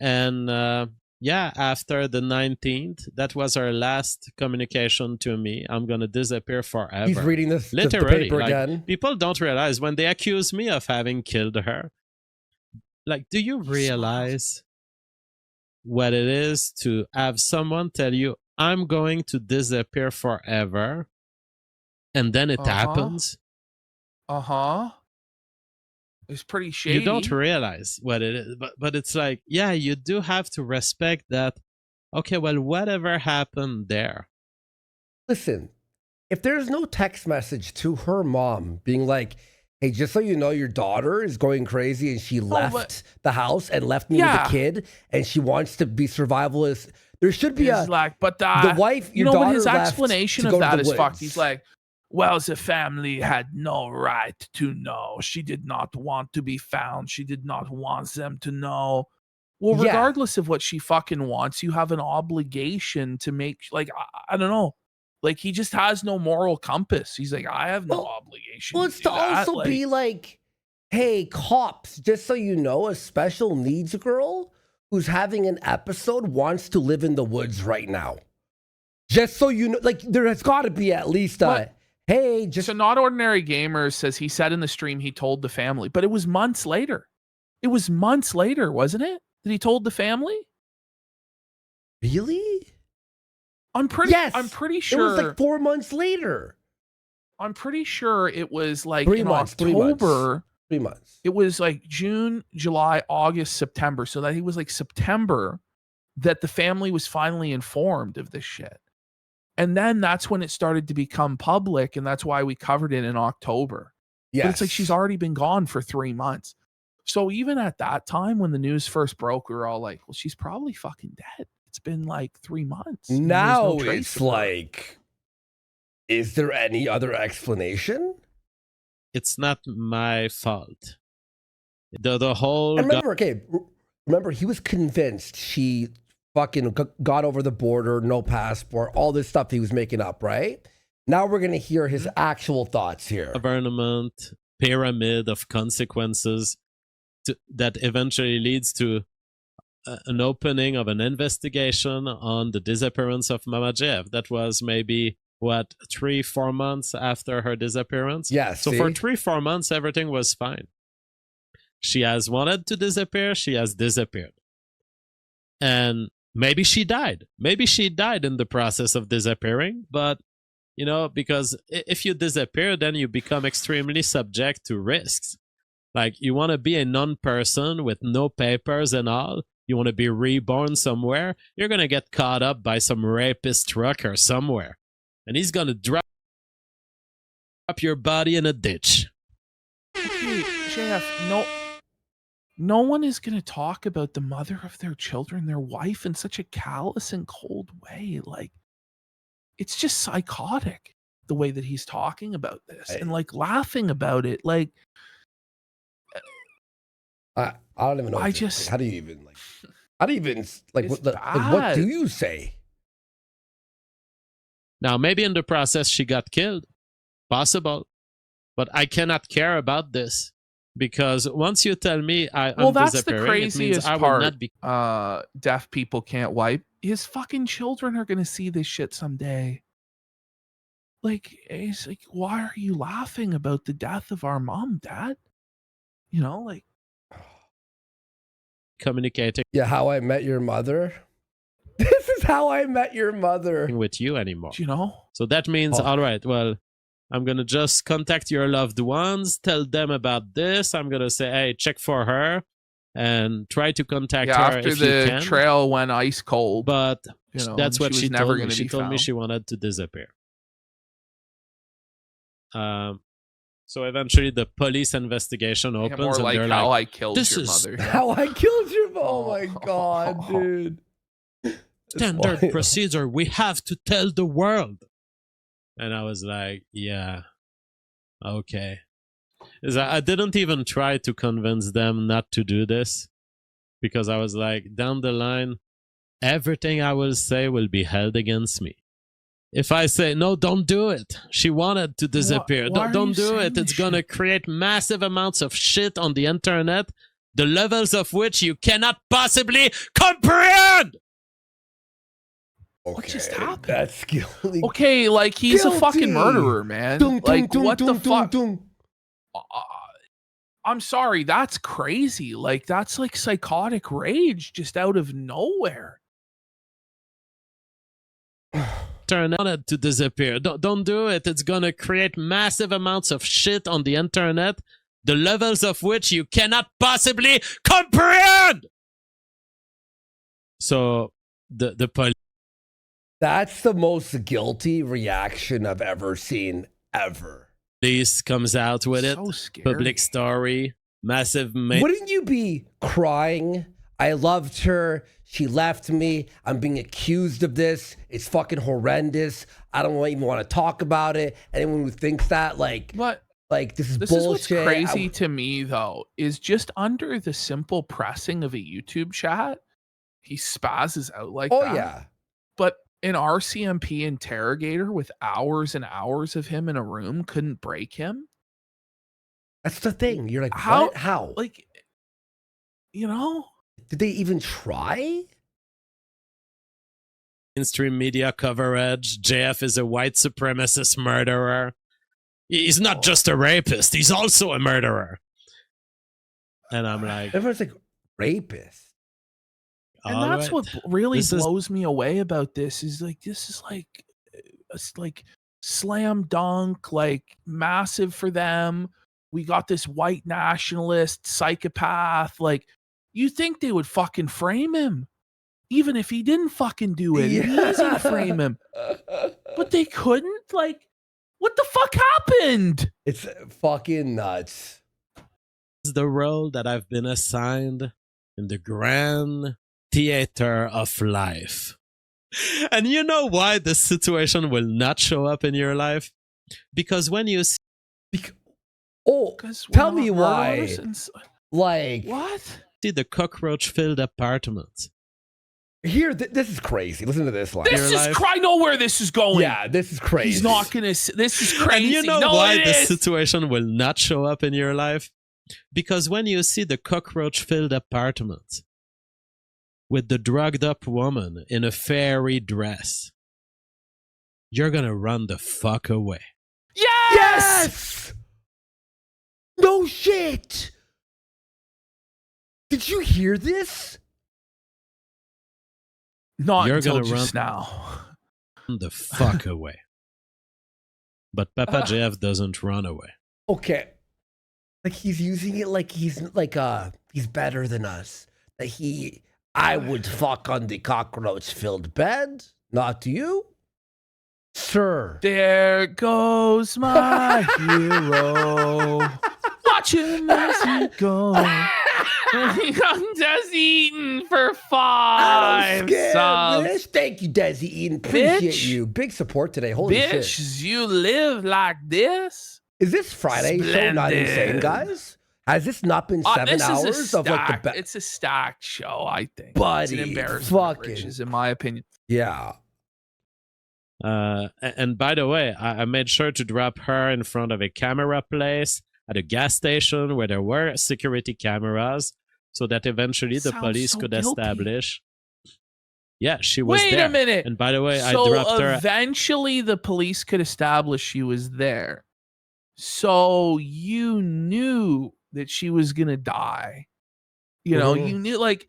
And after the 19th, that was our last communication to me. I'm going to disappear forever. He's reading this literally. the paper like, again. People don't realize when they accuse me of having killed her. Like, do you realize what it is to have someone tell you, I'm going to disappear forever, and then it happens? It's pretty shady. You don't realize what it is, but it's like, yeah, you do have to respect that. Okay, well, whatever happened there. Listen, if there's no text message to her mom being like, hey, just so you know, your daughter is going crazy and she left the house and left me with a kid and she wants to be survivalist. There should be the wife, your daughter but his left explanation to of go to that the is fucked. woods. He's like, well, the family had no right to know. She did not want to be found. She did not want them to know. Well, Yeah. regardless of what she fucking wants, you have an obligation to make, like, I don't know. Like, he just has no moral compass. He's like, I have no obligation. Well, it's to also be like, hey, cops, just so you know, a special needs girl who's having an episode wants to live in the woods right now. Just so you know, like there has got to be at least a hey, just So Not Ordinary Gamers says he said in the stream he told the family, but it was months later. It was months later, wasn't it? That he told the family? really? I'm pretty sure It was like 4 months later. I'm pretty sure it was like 3 in months, 3 October. months. 3 months. It was like June, July, August, September. So that he was like September that the family was finally informed of this shit. And then that's when it started to become public, and that's why we covered it in October. Yes. But it's like she's already been gone for 3 months. So even at that time when the news first broke, we were all like, well, she's probably fucking dead. It's been like 3 months. and there's Now no trace it's of her. like, is there any other explanation? It's not my fault. The whole And remember, he was convinced she fucking got over the border, no passport, all this stuff he was making up, right? Now we're going to hear his actual thoughts here. government pyramid of consequences that eventually leads to an opening of an investigation on the disappearance of Mama Jeff. That was maybe, 3-4 months after her disappearance? Yes. So for 3-4 months, everything was fine. She has wanted to disappear. She has disappeared. And maybe she died. Maybe she died in the process of disappearing. But, you know, because if you disappear, then you become extremely subject to risks. Like, you want to be a non-person with no papers and all. You want to be reborn somewhere. You're going to get caught up by some rapist trucker somewhere. And he's going to drop your body in a ditch. Hey, JF, no one is going to talk about the mother of their children, their wife, in such a callous and cold way. Like, it's just psychotic the way that he's talking about this and like laughing about it. Like, I don't even know. How do you even what do you say? Now, maybe in the process she got killed. Possible. But I cannot care about this. Because once you tell me I'm that's the disappearing, craziest it means I will part. not be... Deaf people can't wipe. His fucking children are going to see this shit someday. Like, it's like, why are you laughing about the death of our mom, Dad? You know, like, communicating. Yeah, How I Met Your Mother. This is How I Met Your Mother. With you anymore. You know? So that means, all right, well, I'm going to just contact your loved ones, tell them about this. I'm going to say, hey, check for her and try to contact her after if you the can. trail went ice cold. But you know, that's what she never told me. She be told me found. she wanted to disappear. So eventually the police investigation opens more and like they're How like, I Killed this Your is Mother. How I Killed Your Mother. Oh my God, dude. standard procedure. We have to tell the world. And I was like, yeah, okay. I didn't even try to convince them not to do this because I was like, down the line, everything I will say will be held against me. If I say, no, don't do it. She wanted to disappear. Why are Don't you do saying it. It's this going to shit? create massive amounts of shit on the internet, the levels of which you cannot possibly comprehend. What just happened? That's guilty. Okay, like, he's a fucking murderer, man. Like, what the fuck? I'm sorry, that's crazy. Like, that's like psychotic rage just out of nowhere. Turn on it to disappear. Don't do it. It's going to create massive amounts of shit on the internet, the levels of which you cannot possibly comprehend. So the police. That's the most guilty reaction I've ever seen, ever. Police comes out with it. So scary. Public story. Massive. Wouldn't you be crying? I loved her. She left me. I'm being accused of this. It's fucking horrendous. I don't even want to talk about it. Anyone who thinks that, like this is This bullshit. is what's crazy to me, though, is just under the simple pressing of a YouTube chat, he spazzes out like that. Oh, yeah. But an RCMP interrogator with hours and hours of him in a room couldn't break him. That's the thing. You're like, How? what? How? Like, you know? Did they even try? mainstream media coverage. JF is a white supremacist murderer. He's not just a rapist, he's also a murderer. And I'm like, everyone's like, rapist. And that's what really blows me away about this is like, this is like, it's like slam dunk, like massive for them. We got this white nationalist psychopath. Like, you think they would fucking frame him, even if he didn't fucking do it. It'd be easy to frame him, but they couldn't. Like, what the fuck happened? It's fucking nuts. It's the role that I've been assigned in the grand theater of life. And you know why this situation will not show up in your life? Because when you see... tell me why. Like... What? See the cockroach-filled apartment. Here, this is crazy. Listen to this line. This is I know where this is going. Yeah, this is crazy. He's not gonna. This is crazy. And you know why this situation will not show up in your life? Because when you see the cockroach-filled apartment with the drugged-up woman in a fairy dress, you're gonna run the fuck away. Yes! No shit! Did you hear this? Not you're until gonna just run now. The fuck away. But Papa JF doesn't run away. Okay. Like he's using it like he's better than us. That I would fuck on the cockroach-filled bed, not you, sir. There goes my hero. Watch him as he goes. He comes Desi Eaton for 5 subs. Thank you, Desi Eaton. Appreciate you. Big support today. Holy bitch, shit. You live like this? Is this Friday show not insane, guys? Has this not been 7 hours of like the It's a stacked show, I think. Buddy, it's an embarrassment of riches, in my opinion. Yeah. And by the way, I made sure to drop her in front of a camera place at a gas station where there were security cameras, so that eventually the police could establish. Yeah, she was there. Wait a minute. And by the way, I so dropped her. Eventually, the police could establish she was there. So you knew that she was gonna die. You know, you knew, like,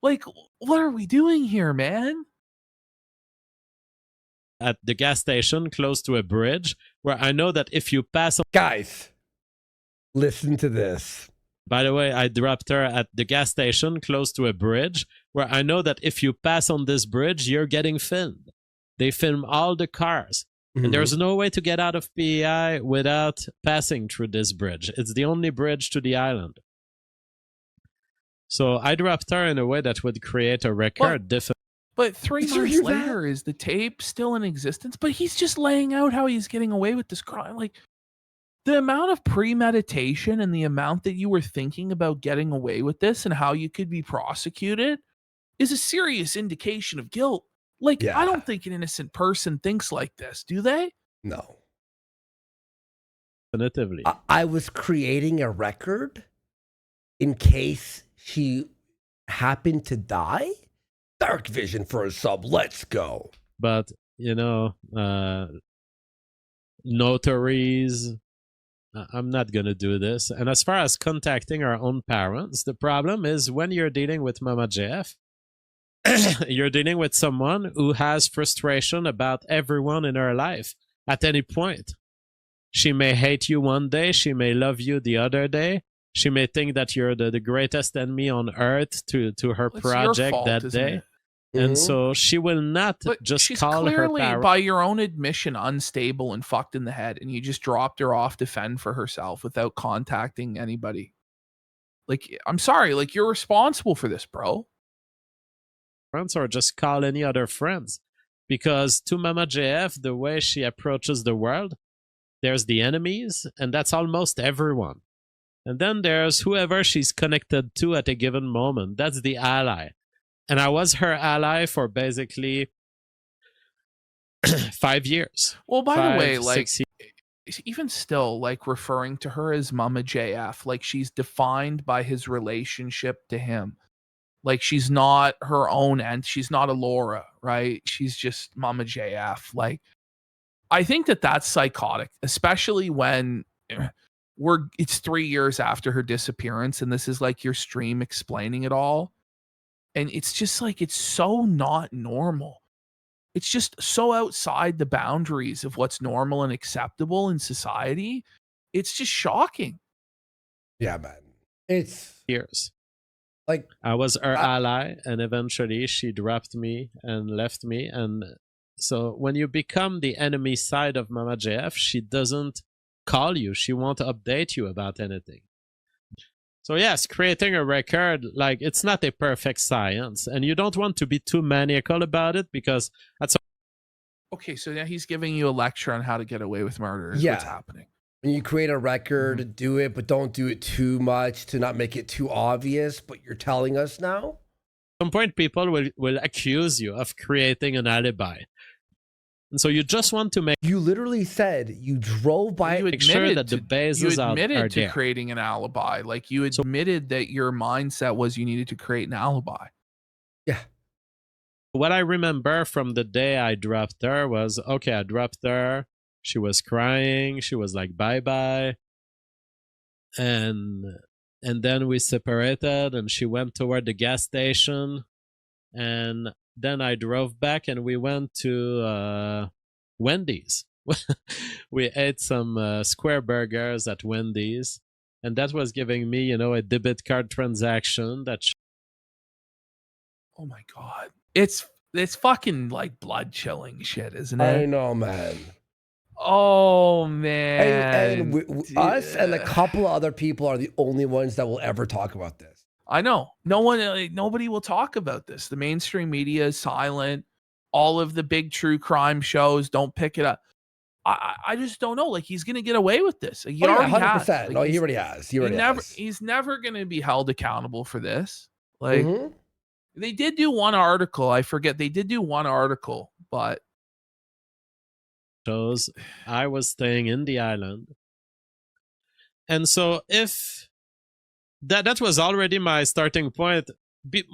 what are we doing here, man? At the gas station close to a bridge where I know that if you pass... Guys, listen to this. By the way, I dropped her at the gas station close to a bridge where I know that if you pass on this bridge, you're getting filmed. They film all the cars. And there's no way to get out of PEI without passing through this bridge. It's the only bridge to the island. So I dropped her in a way that would create a record. But 3 months later, is the tape still in existence? But he's just laying out how he's getting away with this crime. Like, the amount of premeditation and the amount that you were thinking about getting away with this and how you could be prosecuted is a serious indication of guilt. Like, I don't think an innocent person thinks like this, do they? No. Definitively. I was creating a record in case she happened to die. Dark Vision for a sub. Let's go. But, you know, notaries, I'm not going to do this. And as far as contacting our own parents, the problem is when you're dealing with Mama JF, you're dealing with someone who has frustration about everyone in her life at any point. She may hate you one day. She may love you the other day. She may think that you're the greatest enemy on earth to her project that day. And so she will not just call her parents. She's clearly, by your own admission, unstable and fucked in the head, and you just dropped her off to fend for herself without contacting anybody. Like, I'm sorry, like, you're responsible for this, bro. Friends, or just call any other friends. Because to Mama JF, the way she approaches the world, there's the enemies, and that's almost everyone. And then there's whoever she's connected to at a given moment. That's the ally. And I was her ally for basically 5 years. Well, by the way, like, even still, like, referring to her as Mama JF, like, she's defined by his relationship to him. Like she's not her own and she's not a Laura, right? She's just Mama JF. Like I think that that's psychotic, especially when it's 3 years after her disappearance and this is like your stream explaining it all. And it's just like, it's so not normal. It's just so outside the boundaries of what's normal and acceptable in society. It's just shocking. Yeah, man. It's Years. like I was her ally, and eventually she dropped me and left me. And so when you become the enemy side of Mama JF, she doesn't call you. She won't update you about anything. So yes, creating a record, like, it's not a perfect science, and you don't want to be too maniacal about it, because that's Okay, so now he's giving you a lecture on how to get away with murder. Is what's happening. when you create a record, do it, but don't do it too much to not make it too obvious. But you're telling us now. at some point people will accuse you of creating an alibi. And so you just want to make You literally said you drove by. You make sure that the bases you are admitted to there. creating an alibi. Like you admitted that your mindset was you needed to create an alibi. Yeah. What I remember from the day I dropped her was, okay, I dropped her. She was crying. She was like, bye-bye. And then we separated, and she went toward the gas station. And then I drove back, and we went to Wendy's. We ate some square burgers at Wendy's. And that was giving me, a debit card transaction that... Oh my God. It's fucking like blood chilling shit, isn't it? I know, man. Oh man. And us and a couple of other people are the only ones that will ever talk about this. I know. Nobody will talk about this. The mainstream media is silent. All of the big true crime shows don't pick it up. I just don't know. Like he's gonna get away with this. He already 100%. has. Like, No, he already has. He already has. He's never gonna be held accountable for this. Like Mhm. they did do one article. I forget. They did do one article, but shows I was staying in the island. And so if that was already my starting point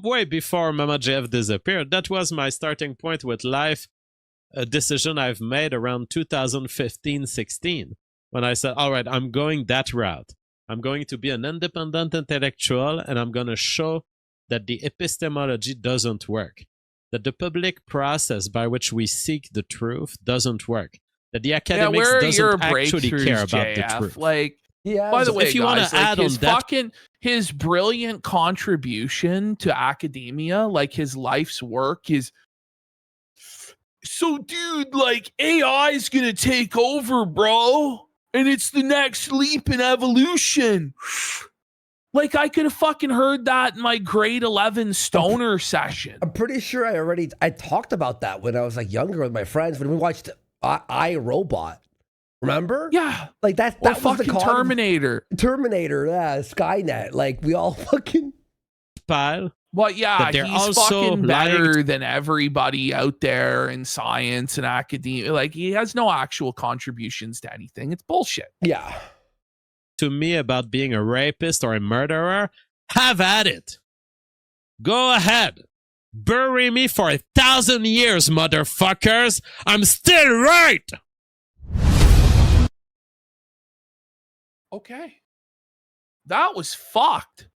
way before Mama JF disappeared. That was my starting point with life, a decision I've made around 2015-16 when I said, all right, I'm going that route. I'm going to be an independent intellectual, and I'm going to show that the epistemology doesn't work, that the public process by which we seek the truth doesn't work, that the academics doesn't actually care about the truth. Like, yeah. by the way, if you guys, want to add his on that, fucking his brilliant contribution to academia, like his life's work, is so, dude. Like AI is gonna take over, bro, and it's the next leap in evolution. Like I could have fucking heard that in my grade 11 stoner session. I'm pretty sure I talked about that when I was like younger with my friends when we watched I, Robot. Remember? Yeah. Like that Or was the fucking Terminator. Terminator, yeah, Skynet. Like we all fucking pile. Well, yeah, they're he's also fucking better than everybody out there in science and academia. Like he has no actual contributions to anything. It's bullshit. Yeah. To me about being a rapist or a murderer, have at it. Go ahead. Bury me for 1,000 years, motherfuckers. I'm still right. Okay. That was fucked.